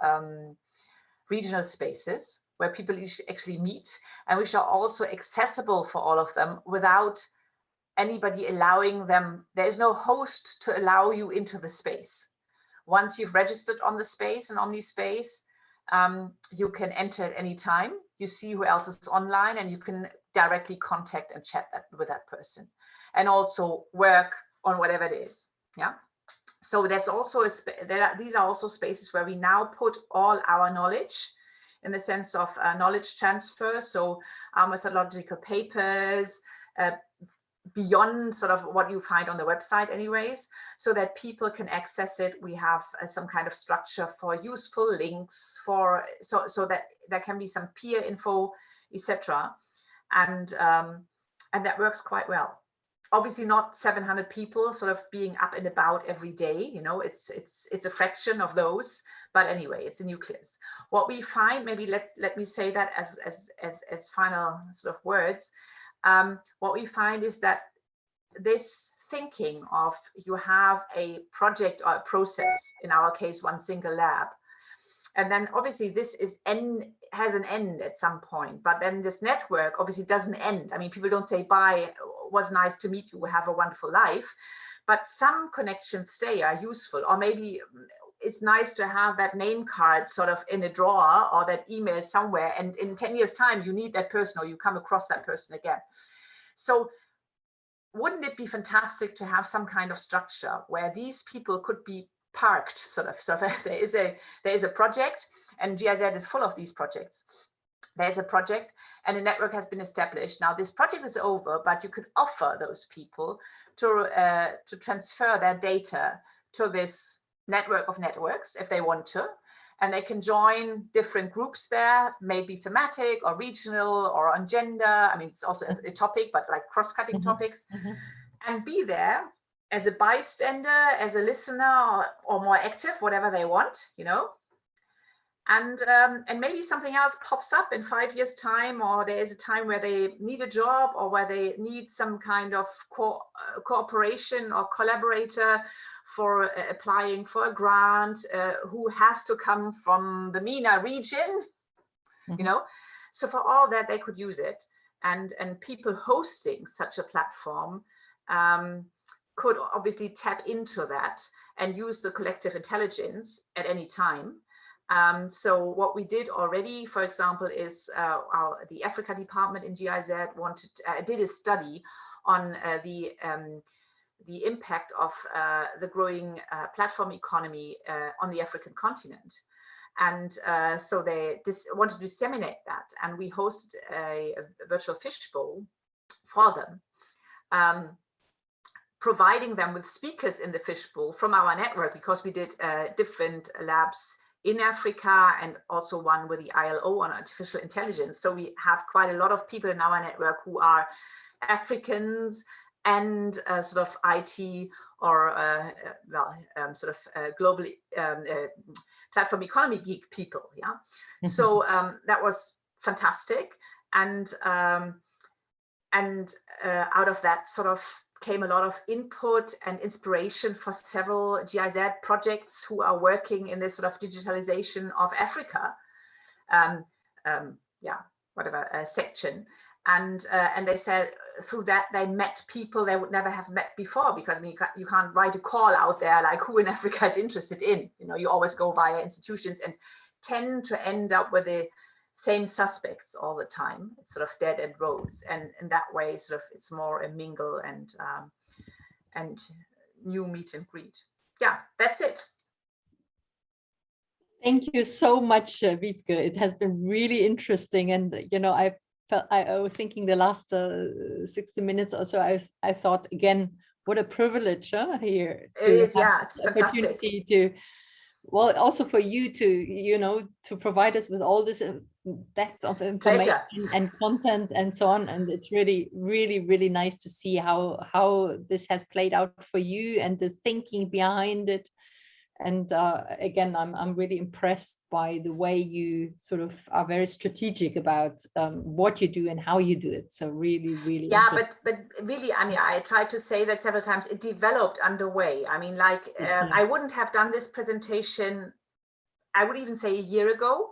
regional spaces where people actually meet, and which are also accessible for all of them without anybody allowing them. There is no host to allow you into the space. Once you've registered on the space and Omnispace, you can enter at any time. You see who else is online, and you can directly contact and chat with that person, and also work on whatever it is. Yeah. So that's also these are also spaces where we now put all our knowledge in the sense of knowledge transfer. So our methodological papers, beyond sort of what you find on the website anyways, so that people can access it. We have some kind of structure for useful links, for so that there can be some peer info, etc. And that works quite well. Obviously not 700 people sort of being up and about every day, you know, it's a fraction of those, but anyway, it's a nucleus. What we find, maybe let me say that as final sort of words, what we find is that this thinking of you have a project or a process, in our case, one single lab, and then obviously this has an end at some point, but then this network obviously doesn't end. I mean, people don't say, bye, was nice to meet you, have a wonderful life, but some connections stay, are useful, or maybe it's nice to have that name card sort of in a drawer or that email somewhere, and in 10 years time you need that person or you come across that person again. So wouldn't it be fantastic to have some kind of structure where these people could be parked, sort of there is a project, and GIZ is full of these projects. There's a project and a network has been established. Now this project is over, but you could offer those people to transfer their data to this network of networks if they want to, and they can join different groups there, maybe thematic or regional or on gender. I mean, it's also a topic, but like cross-cutting topics, and be there as a bystander, as a listener, or more active, whatever they want, you know. And maybe something else pops up in 5 years' time, or there is a time where they need a job, or where they need some kind of cooperation or collaborator for applying for a grant, who has to come from the MENA region, you know. So for all that, they could use it, and people hosting such a platform could obviously tap into that and use the collective intelligence at any time. So what we did already, for example, is the Africa department in GIZ did a study on the impact of the growing platform economy on the African continent. And so they wanted to disseminate that, and we hosted a virtual fishbowl for them, providing them with speakers in the fishbowl from our network, because we did different labs in Africa and also one with the ILO on artificial intelligence. So we have quite a lot of people in our network who are Africans and sort of IT or global platform economy geek people. Yeah. So that was fantastic, and out of that sort of came a lot of input and inspiration for several GIZ projects who are working in this sort of digitalization of Africa, section. And they said through that they met people they would never have met before, because I mean, you can't write a call out there like who in Africa is interested in, you know, you always go via institutions and tend to end up with the same suspects all the time. It's sort of dead end roads, and in that way sort of it's more a mingle and new meet and greet. Yeah, that's it. Thank you so much, Wiebke. It has been really interesting, and you know, I was thinking the last 60 minutes or so, I thought again, what a privilege here to have it's the opportunity fantastic. to, well, also for you to, you know, to provide us with all this depth of information and content and so on. And it's really, really, really nice to see how this has played out for you and the thinking behind it. And again, I'm really impressed by the way you sort of are very strategic about what you do and how you do it. So really, really. Yeah, but really, Anja, I tried to say that several times. It developed underway. I mean, like I wouldn't have done this presentation, I would even say a year ago.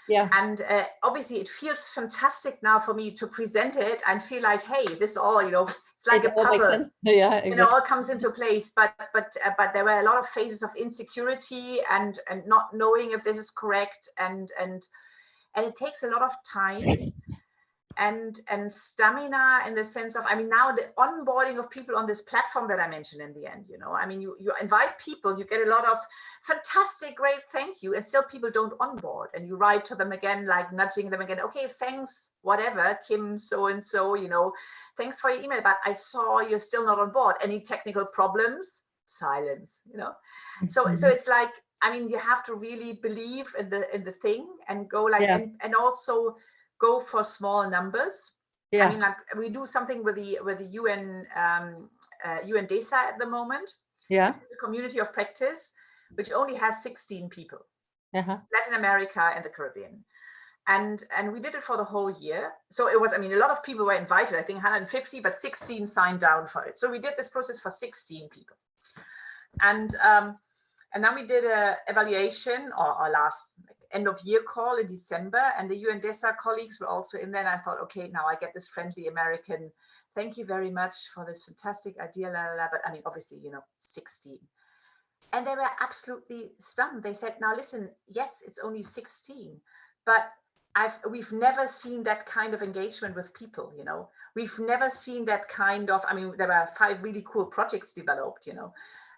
Yeah. And obviously it feels fantastic now for me to present it and feel like, hey, this all, you know, it's like a puzzle. Yeah, exactly. It all comes into place. But there were a lot of phases of insecurity and not knowing if this is correct, and it takes a lot of time. and stamina in the sense of, I mean, now the onboarding of people on this platform that I mentioned in the end, you know, I mean, you invite people, you get a lot of fantastic, great, thank you, and still people don't onboard, and you write to them again, like nudging them again, okay, thanks, whatever, Kim, so-and-so, you know, thanks for your email, but I saw you're still not on board. Any technical problems? Silence, you know. So it's like, I mean, you have to really believe in the thing and go like, and also go for small numbers. I mean, like we do something with the UN UNDESA at the moment. The community of practice, which only has 16 people, Latin America and the Caribbean. And we did it for the whole year. So it was, I mean, a lot of people were invited, I think 150, but 16 signed down for it. So we did this process for 16 people. And then we did a evaluation or our last end of year call in December, and the UNDESA colleagues were also in there. And I thought, okay, now I get this friendly American, thank you very much for this fantastic idea, la, la, la. But I mean, obviously, you know, 16. And they were absolutely stunned. They said, now listen, yes, it's only 16, but we've never seen that kind of engagement with people, you know. We've never seen that kind of, I mean, there were 5 really cool projects developed, you know.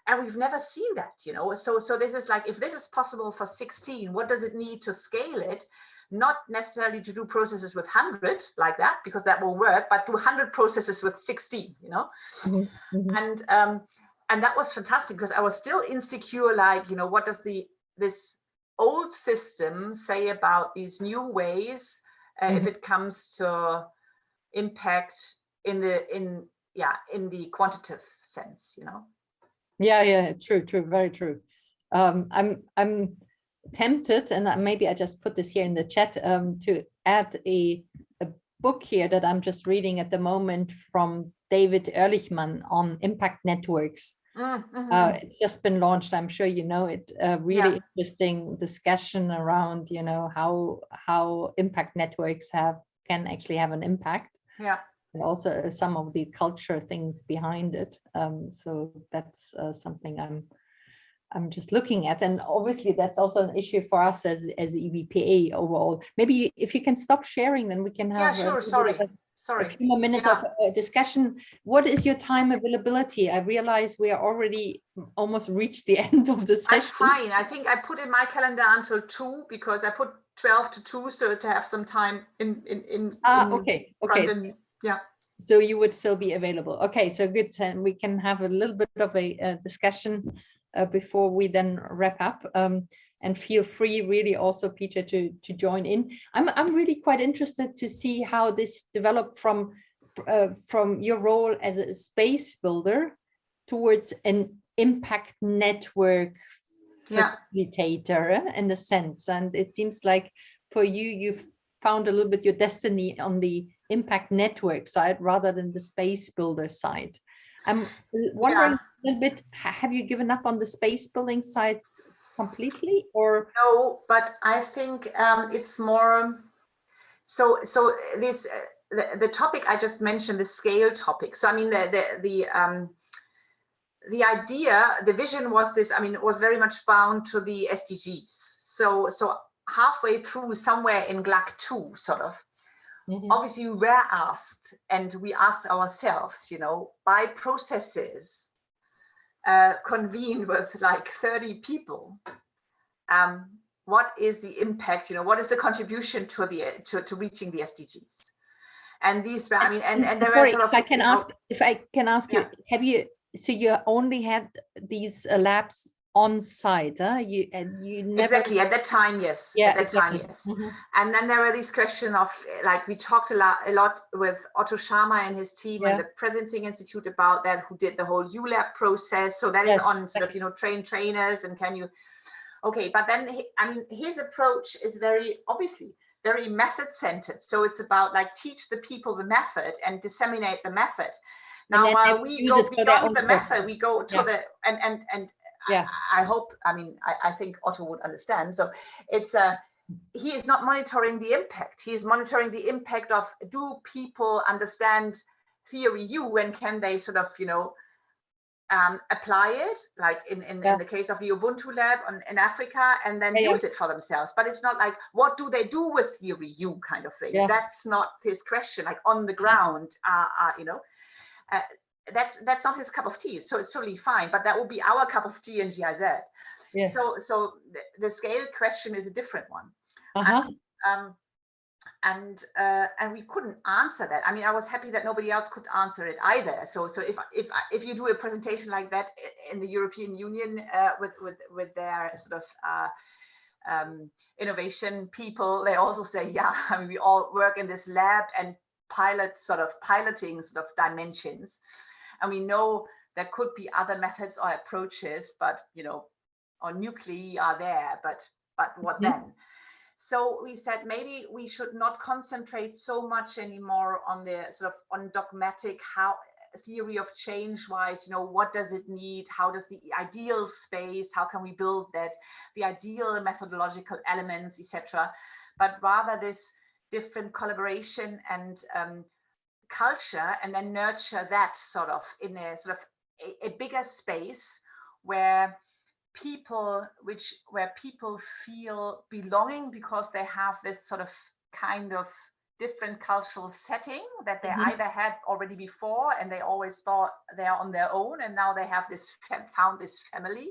And we've never seen that, you know. So this is like, if this is possible for 16, what does it need to scale it? Not necessarily to do processes with 100 like that, because that will work, but do 100 processes with 16, you know. And that was fantastic, because I was still insecure, like, you know, what does this old system say about these new ways if it comes to impact in the quantitative sense, you know. True, very true. I'm tempted, and maybe I just put this here in the chat, to add a book here that I'm just reading at the moment from David Ehrlichman on impact networks. It's just been launched. I'm sure you know it. Really interesting discussion around, you know, how impact networks can actually have an impact. And also some of the culture things behind it. So that's something I'm just looking at, and obviously that's also an issue for us as EVPA overall. Maybe if you can stop sharing, then we can have a few more minutes of discussion. What is your time availability? I realize we are already almost reached the end of the session. I'm fine. I think I put in my calendar until 2, because I put 12 to 2, so to have some time in okay. And, so you would still be available. Okay, so good. And we can have a little bit of a discussion before we then wrap up. And feel free, really, also, Peter, to join in. I'm really quite interested to see how this developed from your role as a space builder towards an impact network facilitator, in a sense. And it seems like for you, you've found a little bit your destiny on the impact network side rather than the space builder side. I'm wondering a little bit, have you given up on the space building side completely, or? No, but I think it's more, so this, the topic I just mentioned, the scale topic. So I mean, the idea, the vision was this, I mean, it was very much bound to the SDGs. So halfway through, somewhere in GLAC 2, sort of, obviously we were asked, and we asked ourselves, you know, by processes convened with like 30 people, what is the impact, you know, what is the contribution to reaching the SDGs? And these were, I mean, and there were sort of, if I can ask you, have you, so you only had these labs on site, you never... Exactly, at that time, yes. Yeah, at that time, yes. And then there were these questions of, like, we talked a lot with Otto Sharma and his team and the Presencing Institute about that, who did the whole ULab process. So that is on sort of, you know, train trainers, and can you, okay, but then, I mean, his approach is very, obviously, very method-centered. So it's about, like, teach the people the method and disseminate the method. Now, while we go beyond the method, we go to the, and I hope, I mean, I think Otto would understand. So it's he is not monitoring the impact. He is monitoring the impact of, do people understand theory U, and can they sort of, you know, apply it, like in the case of the Ubuntu lab in Africa, and then use it for themselves. But it's not like, what do they do with theory U kind of thing? That's not his question, like on the ground, you know. That's not his cup of tea, so it's totally fine. But that will be our cup of tea in GIZ. Yes. So the scale question is a different one. And we couldn't answer that. I mean, I was happy that nobody else could answer it either. So if you do a presentation like that in the European Union with their sort of innovation people, they also say, yeah, I mean, we all work in this lab and piloting sort of dimensions, and we know there could be other methods or approaches, but you know, or nuclei are there, but what then? So we said maybe we should not concentrate so much anymore on the sort of on dogmatic how theory of change wise, you know, what does it need? How does the ideal space? How can we build that? The ideal methodological elements, etc. But rather this different collaboration and culture, and then nurture that sort of in a sort of a bigger space where people feel belonging because they have this sort of kind of different cultural setting that they either had already before and they always thought they're on their own, and now they have this found this family,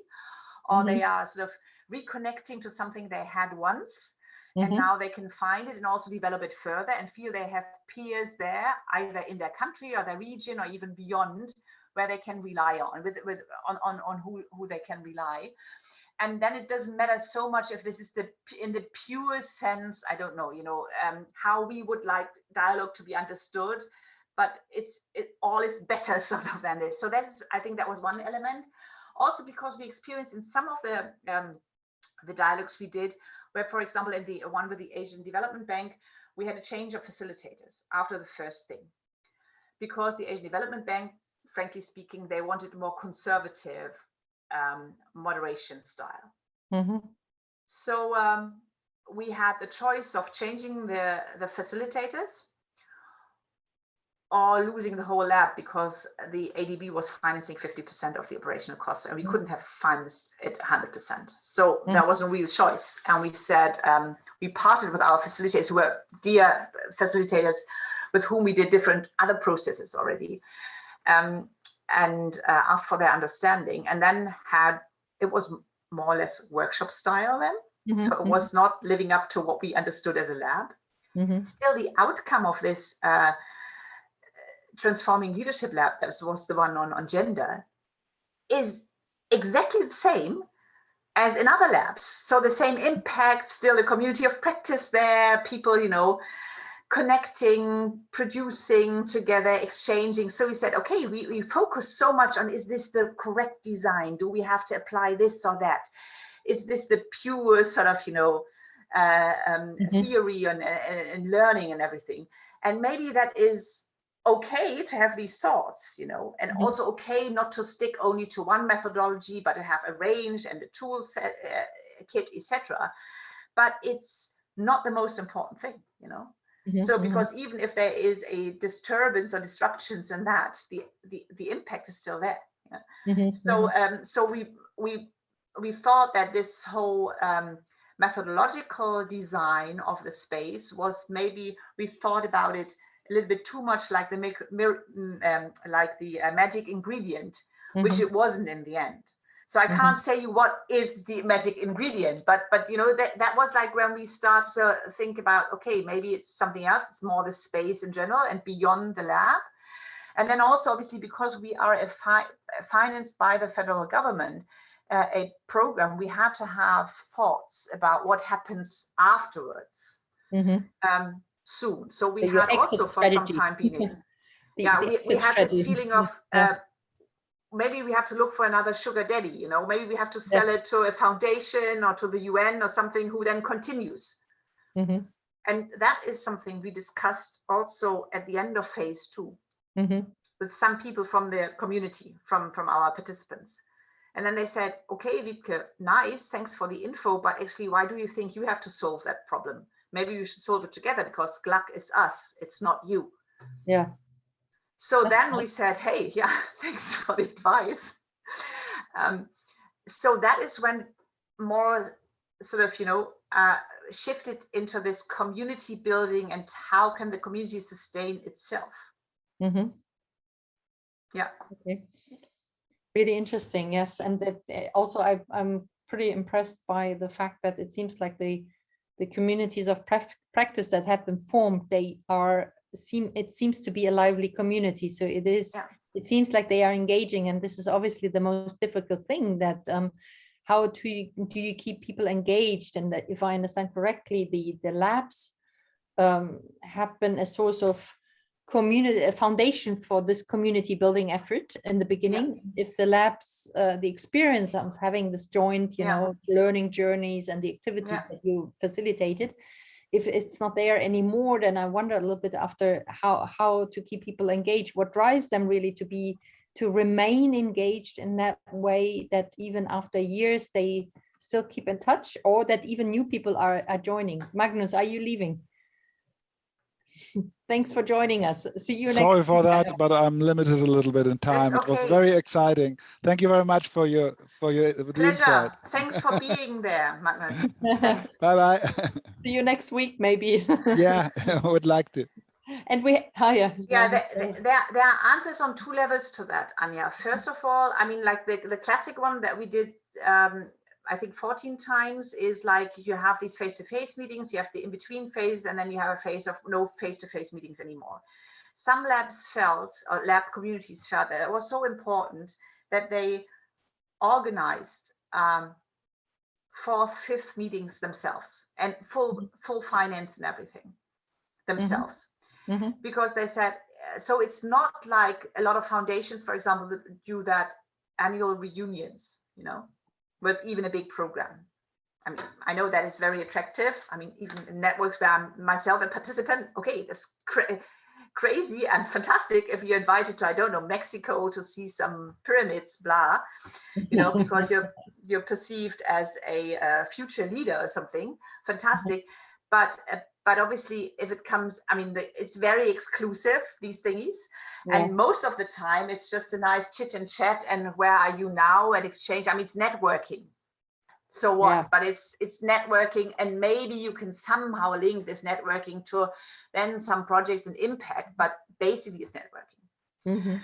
or they are sort of reconnecting to something they had once, and now they can find it and also develop it further and feel they have peers there, either in their country or their region or even beyond, where they can rely on who they can rely. And then it doesn't matter so much if this is in the pure sense, I don't know, you know, how we would like dialogue to be understood, but it all is better sort of than this. So I think that was one element. Also because we experienced in some of the dialogues we did, where, for example, in the one with the Asian Development Bank, we had a change of facilitators after the first thing, because the Asian Development Bank, frankly speaking, they wanted a more conservative moderation style. So we had the choice of changing the facilitators or losing the whole lab, because the ADB was financing 50% of the operational costs, and we couldn't have financed it 100%. So there was no real choice. And we said, we parted with our facilitators, who were dear facilitators with whom we did different other processes already, and asked for their understanding. And then it was more or less workshop style then. So it was not living up to what we understood as a lab. Still, the outcome of this Transforming Leadership Lab, that was the one on gender, is exactly the same as in other labs. So the same impact, still a community of practice there, people, you know, connecting, producing together, exchanging. So we said, okay, we focus so much on, is this the correct design? Do we have to apply this or that? Is this the pure sort of, you know, theory and learning and everything? And maybe that is okay to have these thoughts, you know, and also okay not to stick only to one methodology, but to have a range and a tool set, kit, etc. But it's not the most important thing, you know. So because even if there is a disturbance or disruptions in that, the impact is still there. Yeah? So we thought that this whole methodological design of the space was, maybe we thought about it a little bit too much like the magic ingredient, which it wasn't in the end. So I can't say what is the magic ingredient, but you know, that was like when we started to think about, okay, maybe it's something else. It's more the space in general and beyond the lab. And then also, obviously, because we are financed by the federal government, a program, we had to have thoughts about what happens afterwards soon. So we had also for some time been in. We had this feeling of, maybe we have to look for another sugar daddy, you know, maybe we have to sell it to a foundation or to the UN or something, who then continues. And that is something we discussed also at the end of phase 2 with some people from the community, from our participants. And then they said, okay, Wiebke, nice, thanks for the info, but actually, why do you think you have to solve that problem? Maybe we should solve it together, because GLAC is us, it's not you. So then we said, hey, thanks for the advice. So that is when more sort of, shifted into this community building and how can the community sustain itself. Mm-hmm. Yeah. Okay. Really interesting. Yes. And also I'm pretty impressed by the fact that it seems like the communities of practice that have been formed, it seems to be a lively community. So it is, it seems like they are engaging, and this is obviously the most difficult thing, that how do you keep people engaged? And that, if I understand correctly, the labs have been a source of community, a foundation for this community building effort in the beginning. If the labs, the experience of having this joint, learning journeys and the activities that you facilitated, if it's not there anymore, then I wonder a little bit after how to keep people engaged, what drives them really to remain engaged in that way, that even after years they still keep in touch, or that even new people are joining. Magnus, are you leaving? Thanks for joining us. See you next week. Sorry for that, but I'm limited a little bit in time. Okay. It was very exciting. Thank you very much for your Pleasure. insight. Thanks for being there, Magnus. Bye bye. See you next week, maybe. Yeah, I would like to. And there are answers on two levels to that, Anja. First of all, I mean, like the classic one that we did, I think 14 times, is like you have these face-to-face meetings, you have the in-between phase, and then you have a phase of no face-to-face meetings anymore. Some labs felt, or lab communities felt, that it was so important that they organized 4/5 meetings themselves, and full finance and everything themselves. Mm-hmm. Because they said, so it's not like a lot of foundations, for example, that do that annual reunions, with even a big program. I mean, I know that is very attractive. I mean, even in networks where I'm myself a participant, okay, that's crazy and fantastic if you're invited to, I don't know, Mexico to see some pyramids, blah, because you're perceived as a future leader or something, fantastic. But obviously, if it comes, I mean, it's very exclusive, these thingies. Yeah. And most of the time, it's just a nice chit and chat and where are you now and exchange. I mean, it's networking. So what? Yeah. But it's networking, and maybe you can somehow link this networking to then some projects and impact, but basically it's networking. Mm-hmm.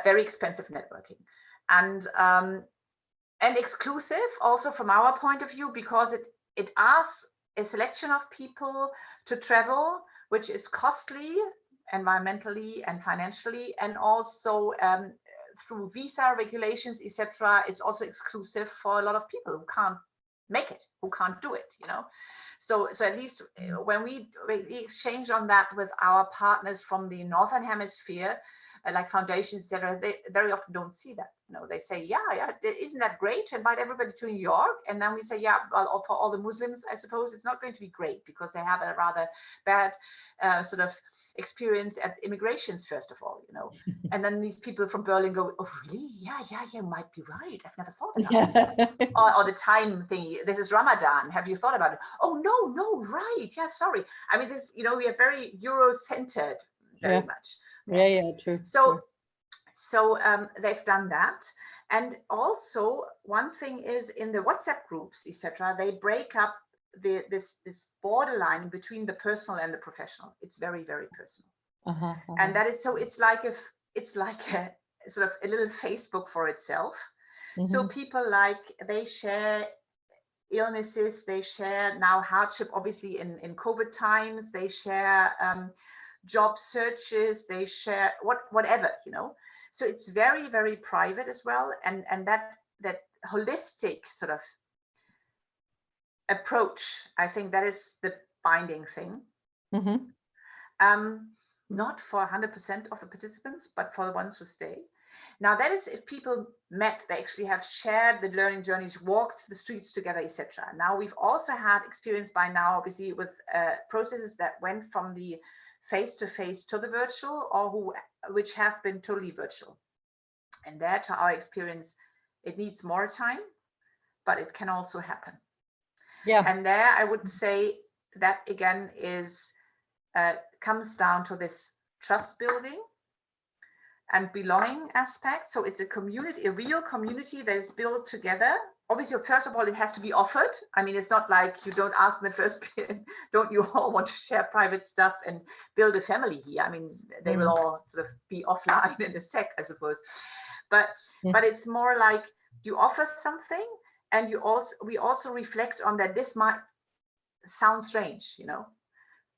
Very expensive networking. And exclusive also from our point of view, because it asks a selection of people to travel, which is costly environmentally and financially, and also through visa regulations, etc. It's also exclusive for a lot of people who can't make it, who can't do it, So at least when we exchange on that with our partners from the Northern Hemisphere, like foundations, they very often don't see that. They say, yeah, isn't that great to invite everybody to New York? And then we say, yeah, well, for all the Muslims, I suppose it's not going to be great because they have a rather bad sort of experience at immigrations, first of all, And then these people from Berlin go, oh, really? Yeah, you might be right. I've never thought about it. Or the time thingy. This is Ramadan. Have you thought about it? Oh, no, right. Yeah, sorry. I mean, this, we are very Euro-centered, very much. Yeah, true. So they've done that. And also one thing is in the WhatsApp groups, etc., they break up this borderline between the personal and the professional. It's very, very personal. And that is, so it's like a sort of a little Facebook for itself. Mm-hmm. So people they share illnesses, they share now hardship, obviously in COVID times, they share job searches, they share whatever, So it's very, very private as well. And that holistic sort of approach, I think that is the binding thing. Mm-hmm. Not for 100% of the participants, but for the ones who stay. Now that is if people met, they actually have shared the learning journeys, walked the streets together, etc. Now we've also had experience by now, obviously, with processes that went from the face-to-face to the virtual, or which have been totally virtual. And there, to our experience, it needs more time, but it can also happen. Yeah. And there, I would say that again is comes down to this trust building, and belonging aspect. So it's a community, a real community that is built together. Obviously, first of all, it has to be offered. I mean, it's not like you don't ask in the first period, don't you all want to share private stuff and build a family here? I mean, they will all sort of be offline in a sec, I suppose. But it's more like you offer something, and we also reflect on that. This might sound strange, you know,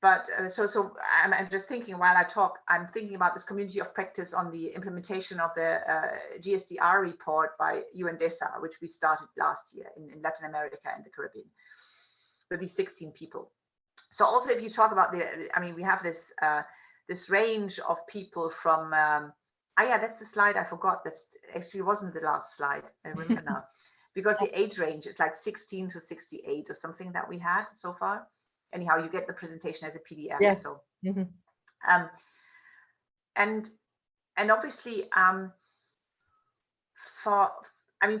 but so I'm just thinking while I talk, I'm thinking about this community of practice on the implementation of the GSDR report by UNDESA, which we started last year in Latin America and the Caribbean, with these 16 people. So also, if you talk about we have this this range of people from. Yeah, that's the slide I forgot. That's actually wasn't the last slide. I remember now, because the age range is like 16 to 68 or something that we had so far. Anyhow, you get the presentation as a PDF. Yeah. So, and obviously,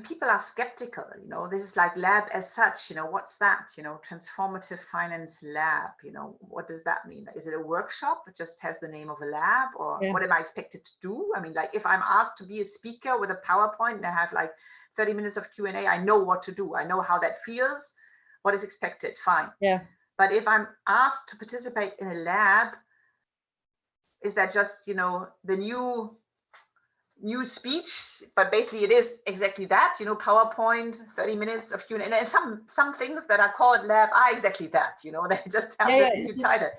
people are skeptical. You know, this is like lab as such. You know, what's that? You know, Transformative Finance Lab. You know, what does that mean? Is it a workshop? It just has the name of a lab, or what am I expected to do? I mean, like if I'm asked to be a speaker with a PowerPoint and I have like 30 minutes of Q&A, I know what to do. I know how that feels. What is expected? Fine. Yeah. But if I'm asked to participate in a lab, is that just, you know, the new speech? But basically it is exactly that, you know, PowerPoint, 30 minutes of Q&A. And some things that are called lab are exactly that, you know, they just have this new title.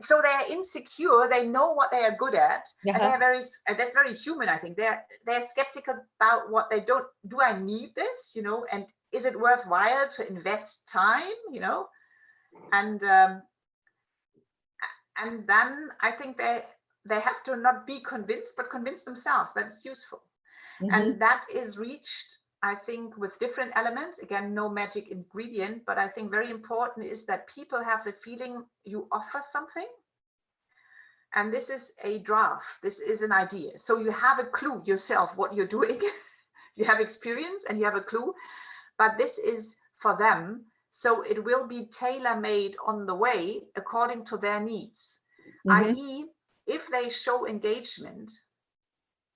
So they're insecure, they know what they are good at, and they're that's very human, I think. They're skeptical about what they do I need this, you know, and is it worthwhile to invest time, you know? And then I think they have to not be convinced, but convince themselves that it's useful. And that is reached, I think, with different elements. Again, no magic ingredient, but I think very important is that people have the feeling you offer something. And this is a draft, this is an idea. So you have a clue yourself what you're doing. You have experience and you have a clue, but this is for them. So it will be tailor-made on the way according to their needs. I.e., if they show engagement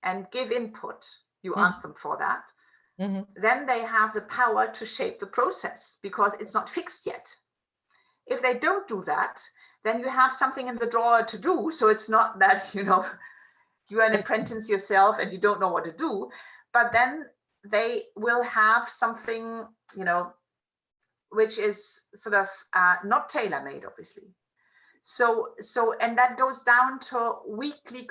and give input, you ask them for that, then they have the power to shape the process because it's not fixed yet. If they don't do that, then you have something in the drawer to do. So it's not that, you know, you're an apprentice yourself and you don't know what to do, but then they will have something, you know, which is sort of not tailor-made, obviously. So, and that goes down to weekly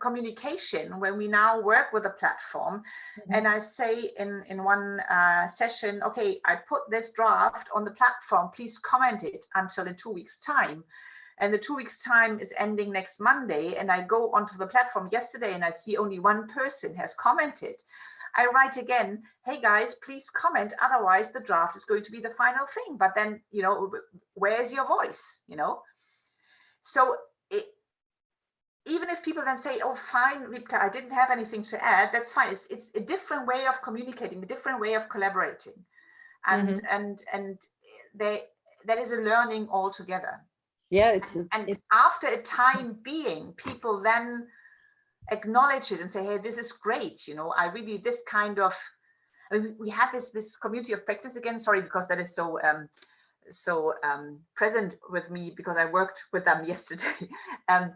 communication when we now work with a platform. And I say in one session, okay, I put this draft on the platform, please comment it until in 2 weeks' time. And the 2 weeks' time is ending next Monday. And I go onto the platform yesterday and I see only one person has commented. I write again, hey guys, please comment, otherwise the draft is going to be the final thing. But then, you know, where's your voice, you know? So even if people then say, oh, fine, Wiebke, I didn't have anything to add, that's fine. It's a different way of communicating, a different way of collaborating. And that is a learning altogether. Yeah, and after a time being, people then acknowledge it and say, hey, this is great, you know, I really, this kind of, I mean, we had this community of practice again, sorry, because that is so present with me because I worked with them yesterday at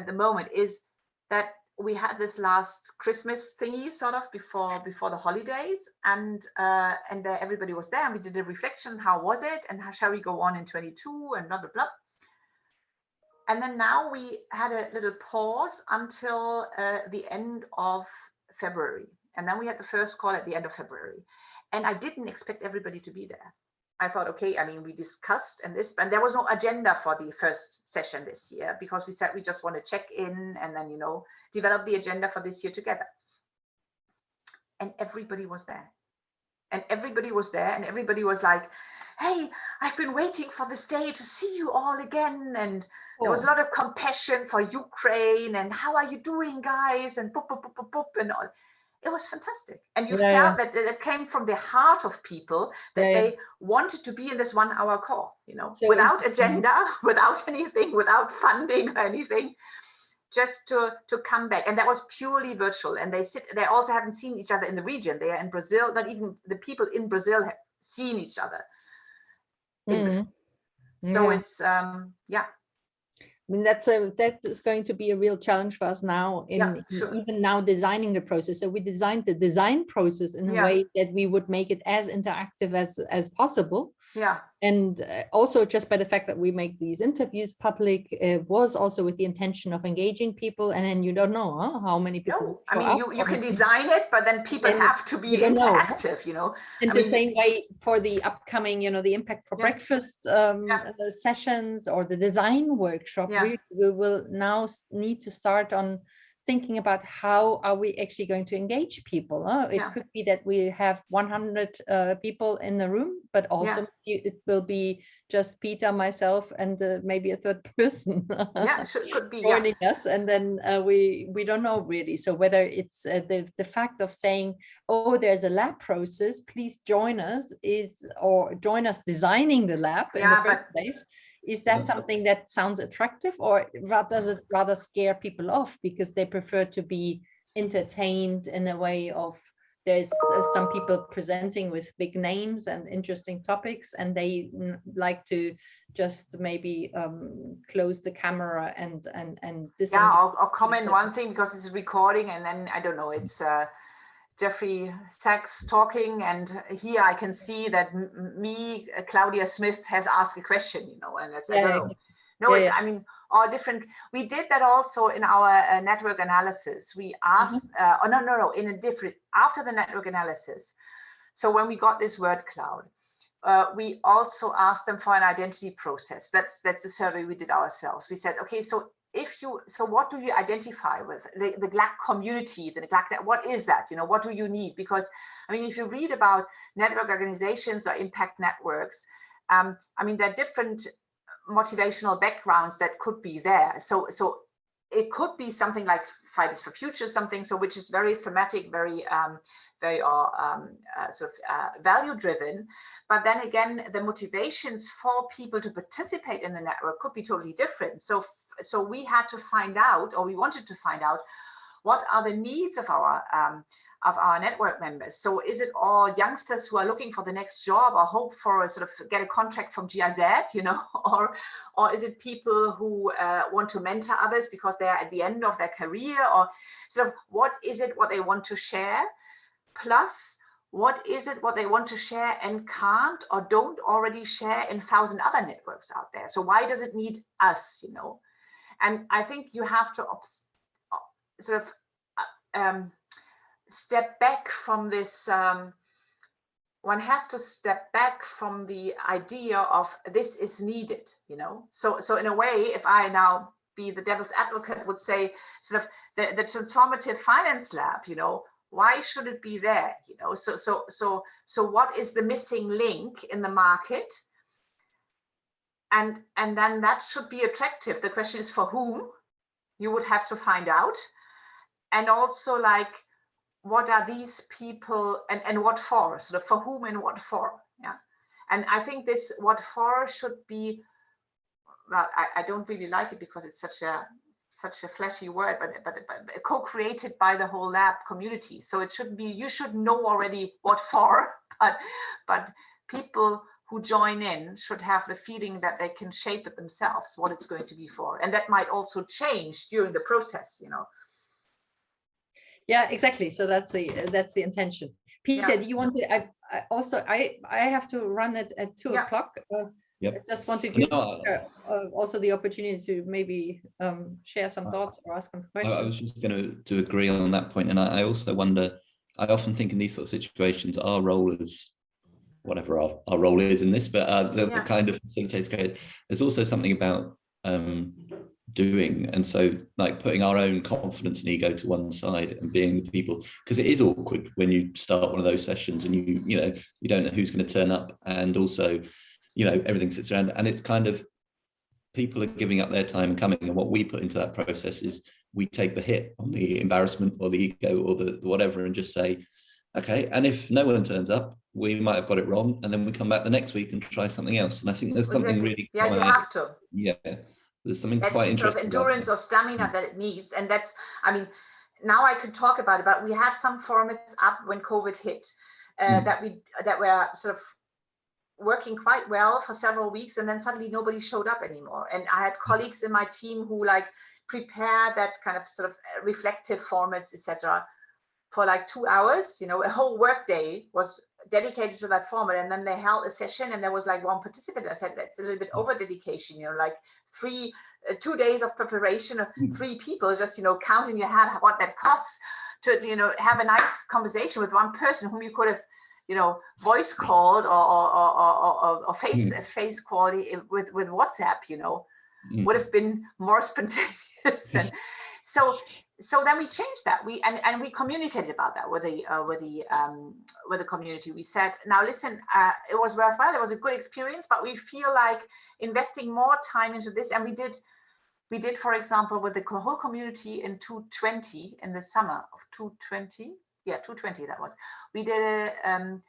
the moment, is that we had this last Christmas thingy sort of before the holidays, and everybody was there and we did a reflection, how was it and how shall we go on in 22 and blah blah blah. And then now we had a little pause until the end of February. And then we had the first call at the end of February. And I didn't expect everybody to be there. I thought, okay, I mean, we discussed and there was no agenda for the first session this year because we said we just want to check in and then, you know, develop the agenda for this year together. And everybody was there. And everybody was there and everybody was like, hey, I've been waiting for this day to see you all again. And there was a lot of compassion for Ukraine and how are you doing, guys? And boop, boop, boop, boop, boop, and all. It was fantastic. And you felt that it came from the heart of people, that they wanted to be in this 1 hour call, you know, so without agenda, without anything, without funding or anything. just to come back, and that was purely virtual. And they also haven't seen each other in the region. They are in Brazil. Not even the people in Brazil have seen each other. So it's I mean, that is going to be a real challenge for us now in even now designing the process. So we designed the design process in a way that we would make it as interactive as possible. Yeah. And also just by the fact that we make these interviews public, was also with the intention of engaging people. And then you don't know how many people. No, I mean, you can design it, but then people have to be interactive, you know. In the same way for the upcoming, you know, the Impact for Breakfast sessions or the design workshop, we will now need to start on thinking about how are we actually going to engage people. It could be that we have 100 people in the room, but also it will be just Peter, myself, and maybe a third person could be joining us. And then we don't know really. So whether it's the fact of saying, oh, there's a lab process, please join us, or join us designing the lab in the first place. Is that something that sounds attractive, or does it rather scare people off because they prefer to be entertained in a way of there's some people presenting with big names and interesting topics, and they like to just maybe close the camera and or comment one thing because it's recording, and then I don't know, it's Jeffrey Sachs talking, and here I can see that Claudia Smith has asked a question, you know, and that's I mean, all different. We did that also in our network analysis. We asked, in a different, after the network analysis. So when we got this word cloud, we also asked them for an identity process. That's the survey we did ourselves. We said, okay, so what do you identify with? The GLAC community, the GLAC, what is that? You know, what do you need? Because, I mean, if you read about network organizations or impact networks, I mean, there are different motivational backgrounds that could be there. So it could be something like Fridays for Future, which is very thematic, very value driven. But then again, the motivations for people to participate in the network could be totally different. So we had to find out, or we wanted to find out, what are the needs of our network members. So is it all youngsters who are looking for the next job or hope for get a contract from GIZ, you know, or is it people who want to mentor others because they are at the end of their career, or what is it what they want to share? Plus, what is it what they want to share and can't or don't already share in 1,000 other networks out there? So why does it need us, you know? And I think you have to step back from this. One has to step back from the idea of this is needed, you know? So in a way, if I now be the devil's advocate, would say the Transformative Finance Lab, you know, why should it be there? You know, so what is the missing link in the market? And then that should be attractive. The question is for whom? You would have to find out. And also, like, what are these people and what for? For whom and what for? Yeah. And I think this what for should be, well, I don't really like it because it's such a flashy word, but co-created by the whole lab community. So it shouldn't be, you should know already what for, but people who join in should have the feeling that they can shape it themselves, what it's going to be for. And that might also change during the process, you know. Yeah, exactly. So that's the intention. Peter, do you want to, I have to run it at 2 o'clock. I just want to give also the opportunity to maybe share some thoughts or ask some questions. I was just going to agree on that point. And I also wonder, I often think in these sort of situations, our role is, whatever our role is in this, but the kind of facilitator creators, there's also something about doing. And so like putting our own confidence and ego to one side and being the people, because it is awkward when you start one of those sessions and you don't know who's going to turn up. And also, you know, everything sits around and it's kind of, people are giving up their time and coming. And what we put into that process is we take the hit on the embarrassment or the ego or the whatever and just say, okay, and if no one turns up, we might have got it wrong. And then we come back the next week and try something else. And I think there's something really, you have to. Yeah. there's something that's quite the sort of interesting endurance or stamina that it needs. And that's, I mean, now I could talk about it, but we had some formats up when COVID hit that were sort of working quite well for several weeks, and then suddenly nobody showed up anymore. And I had colleagues in my team who like prepared that kind of sort of reflective formats, etc., for like 2 hours. You know, a whole work day was dedicated to that format, and then they held a session, and there was like one participant. I said that's a little bit over dedication. You know, like 2 days of preparation of 3 people, just, you know, count in your head what that costs to, you know, have a nice conversation with one person whom you could have, you know, voice called or face called with WhatsApp, you know, would have been more spontaneous. And so then we changed that. We communicated about that with the community. We said, now listen, it was worthwhile. It was a good experience, but we feel like investing more time into this. And we did, for example, with the whole community in 2020, in the summer of 2020. Yeah, 220 that was. We did a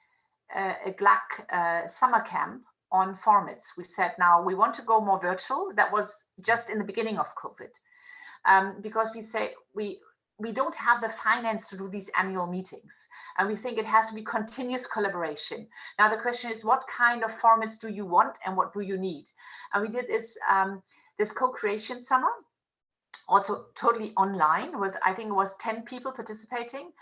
GLAC summer camp on formats. We said, now we want to go more virtual. That was just in the beginning of COVID, because we say we don't have the finance to do these annual meetings, and we think it has to be continuous collaboration. Now the question is, what kind of formats do you want, and what do you need? And we did this co-creation summer, also totally online, with I think it was 10 people participating.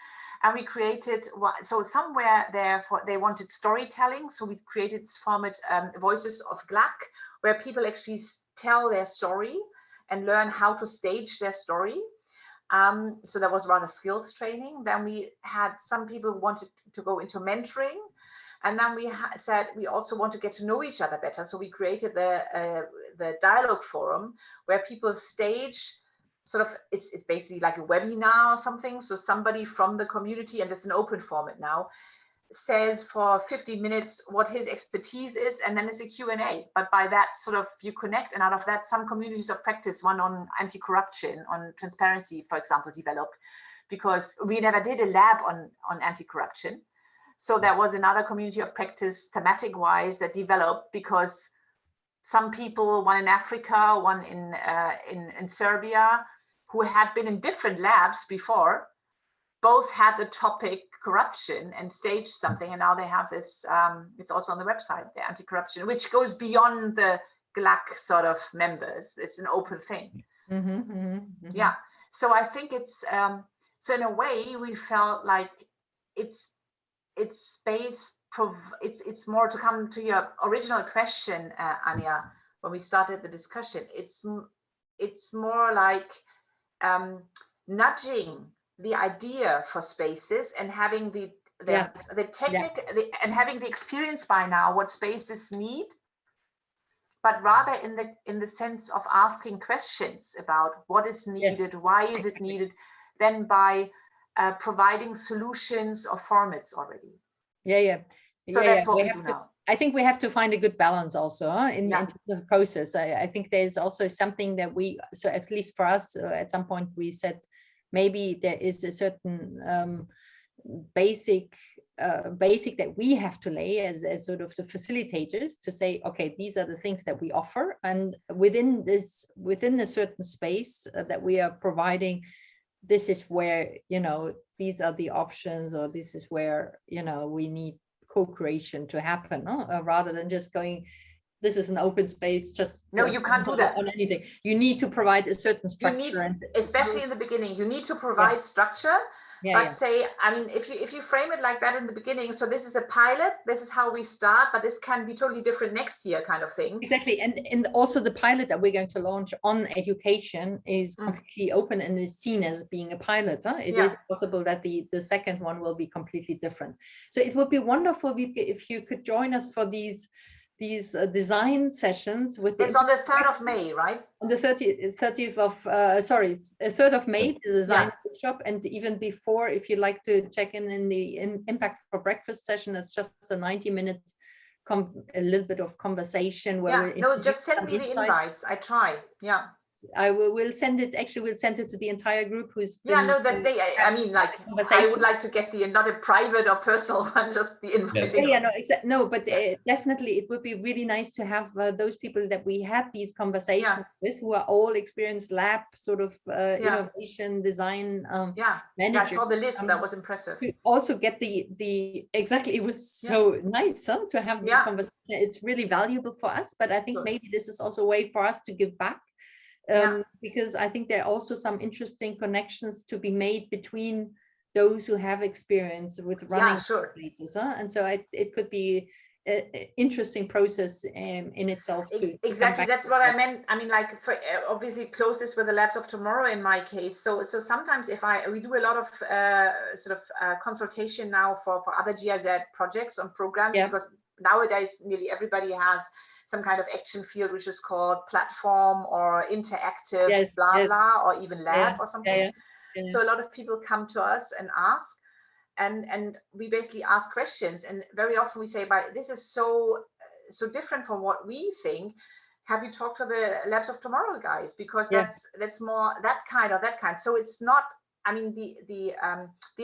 And we created, so somewhere there they wanted storytelling. So we created this format, Voices of GLAC, where people actually tell their story and learn how to stage their story. So that was rather skills training. Then we had some people who wanted to go into mentoring. And then we said, we also want to get to know each other better. So we created the dialogue forum, where people stage sort of, it's basically like a webinar or something. So somebody from the community, and it's an open format now, says for 50 minutes what his expertise is, and then it's a Q&A. But by that sort of you connect, and out of that some communities of practice, one on anti-corruption, on transparency, for example, developed, because we never did a lab on anti-corruption. So there was another community of practice thematic wise that developed, because some people, one in Africa, one in Serbia, who had been in different labs before, both had the topic corruption and staged something, and now they have this, it's also on the website, the anti-corruption, which goes beyond the GLAC sort of members. It's an open thing. Yeah, so I think it's, so in a way we felt like it's space, it's more, to come to your original question, Anja, when we started the discussion, it's more like nudging the idea for spaces, and having the technique and having the experience by now what spaces need, but rather in the sense of asking questions about what is needed, why is it needed, than by providing solutions or formats already. So that's what we do now. I think we have to find a good balance also in terms of the process. I think there's also something that so at least for us, at some point we said, maybe there is a certain basic that we have to lay as sort of the facilitators, to say, okay, these are the things that we offer, and within a certain space that we are providing, this is where, you know, these are the options, or this is where, you know, we need co-creation to happen, rather than just going, this is an open space, just no, you can't do that on anything. You need to provide a certain structure, and especially in the beginning, you need to provide structure. Say, I mean, if you frame it like that in the beginning, so this is a pilot, this is how we start, but this can be totally different next year, kind of thing. Exactly, and also the pilot that we're going to launch on education is completely open and is seen as being a pilot. It is possible that the second one will be completely different. So it would be wonderful, Wiebke, if you could join us for these design sessions it's on the 3rd of May, right? On the 3rd of May, the design workshop. And even before, if you'd like to check in the Impact for Breakfast session, it's just a 90-minute, a little bit of conversation where just send me the invites. I try. I will send it. Actually, we'll send it to the entire group who's Yeah, been, no, that they, I mean, like, I would like to get the, not a private or personal one, just the invite. Yeah, no, no, but definitely it would be really nice to have those people that we had these conversations with, who are all experienced lab sort of innovation design managers. I saw the list. That was impressive. To also get the exactly, it was so nice to have this conversation. It's really valuable for us, but I think maybe this is also a way for us to give back, because I think there are also some interesting connections to be made between those who have experience with running places, and so it could be an interesting process in itself too. Exactly, that's what I meant. I mean, like, for obviously closest with the labs of tomorrow in my case. So sometimes if we do a lot of consultation now for other GIZ projects on programs, because nowadays nearly everybody has some kind of action field which is called platform or interactive blah, or even lab or something. So a lot of people come to us and ask, and we basically ask questions, and very often we say, "But this is so different from what we think. Have you talked to the labs of tomorrow guys? Because that's more that kind or that kind." So it's not. I mean, the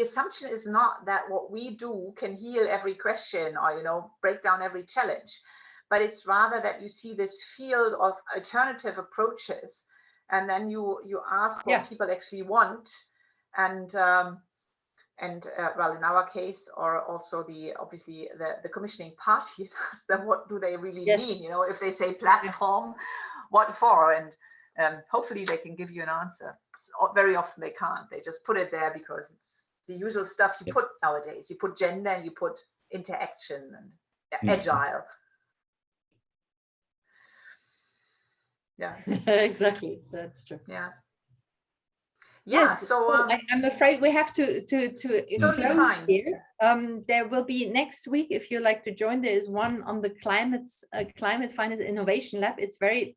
assumption is not that what we do can heal every question or break down every challenge, but it's rather that you see this field of alternative approaches. And then you ask what people actually want, and well, in our case, or also obviously the commissioning party asks them what do they really mean. If they say platform, what for? And hopefully they can give you an answer. Very often they can't. They just put it there because it's the usual stuff you put nowadays. You put gender, and you put interaction and agile. Yeah, exactly. That's true. Yeah. Yes. So I'm afraid we have to totally fine. Here. There will be next week, if you like to join. There is one on the climate finance innovation lab. It's very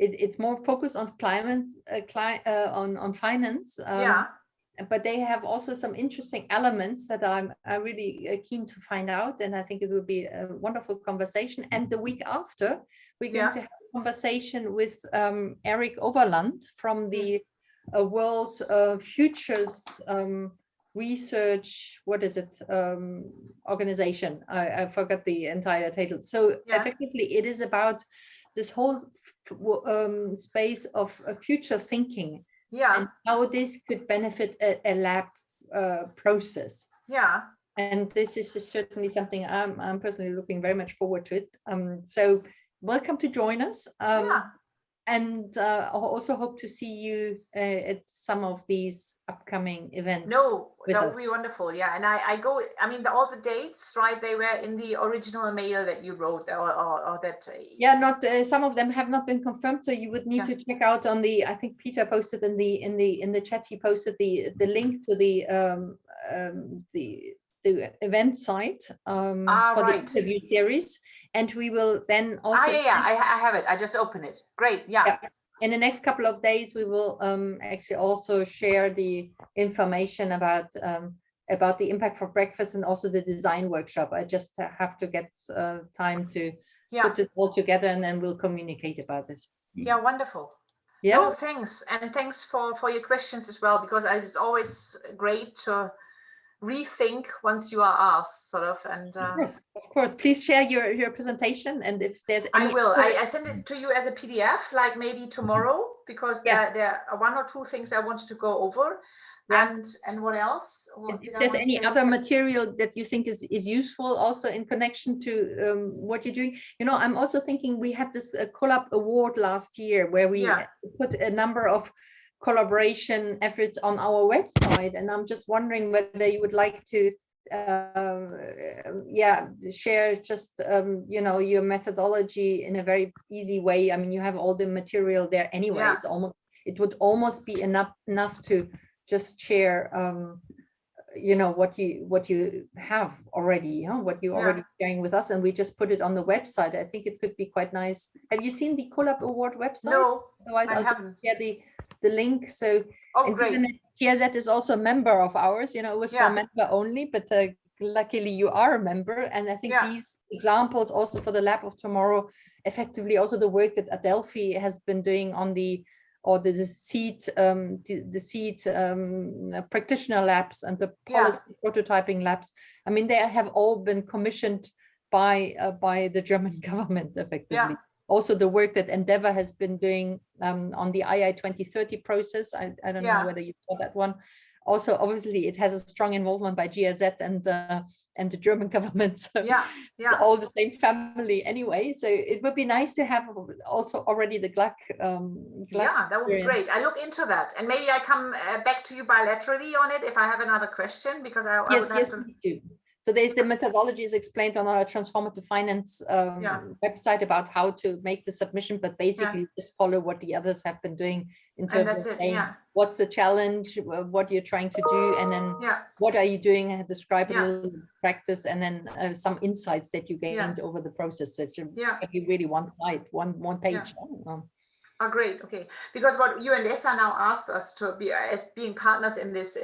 it's more focused on climate on finance. But they have also some interesting elements that I'm really keen to find out, and I think it will be a wonderful conversation. And the week after, we're going to have a conversation with Eric Overland from the World Futures Research, what is it, organization? I forgot the entire title. So effectively, it is about this whole space of future thinking. And how this could benefit a lab process. And this is certainly something I'm personally looking very much forward to it. So welcome to join us. And I also hope to see you at some of these upcoming events. No, that would be wonderful. Yeah, and I go. I mean, all the dates, right? They were in the original mail that you wrote, or that. Yeah, not some of them have not been confirmed, so you would need to check out on the. I think Peter posted in the chat. He posted the link to the event site for the interview series, and we will then also I have it. I just opened it. Great. Yeah. In the next couple of days we will actually also share the information about the impact for breakfast and also the design workshop. I just have to get time to put this all together, and then we'll communicate about this. Yeah, wonderful. No, thanks, and thanks for your questions as well, because it's always great to rethink once you are asked, sort of. And of course, please share your presentation, and if there's any I send it to you as a PDF, like maybe tomorrow, because there are one or two things I wanted to go over. And what else? If there's any other material that you think is useful also in connection to what you're doing. I'm also thinking we had this Collab Award last year where we put a number of collaboration efforts on our website, and I'm just wondering whether you would like to share just your methodology in a very easy way. I mean, you have all the material there anyway. It would almost be enough to just share what you have already, what you're already sharing with us, and we just put it on the website. I think it could be quite nice. Have you seen the Collab Award website? No, otherwise I'll just share the link. So great. GIZ is also a member of ours. It was for member only, but luckily you are a member. And I think these examples also for the lab of tomorrow, effectively also the work that Adelphi has been doing on the seed practitioner labs and the policy prototyping labs. I mean, they have all been commissioned by the German government, effectively. Also the work that Endeavour has been doing on the II 2030 process. I don't know whether you saw that one. Also, obviously, it has a strong involvement by GIZ and the German government. So all the same family anyway. So it would be nice to have also already the GLAC. Yeah, that would be great. I look into that, and maybe I come back to you bilaterally on it if I have another question, because I would have to. So there's the methodologies explained on our Transformative Finance website about how to make the submission, but basically just follow what the others have been doing in terms of saying what's the challenge, what you're trying to do, and then what are you doing, describe a little practice, and then some insights that you gained over the process that you really one slide, one page. Oh, great. Okay. Because what you and Esa now asked us to be as being partners in this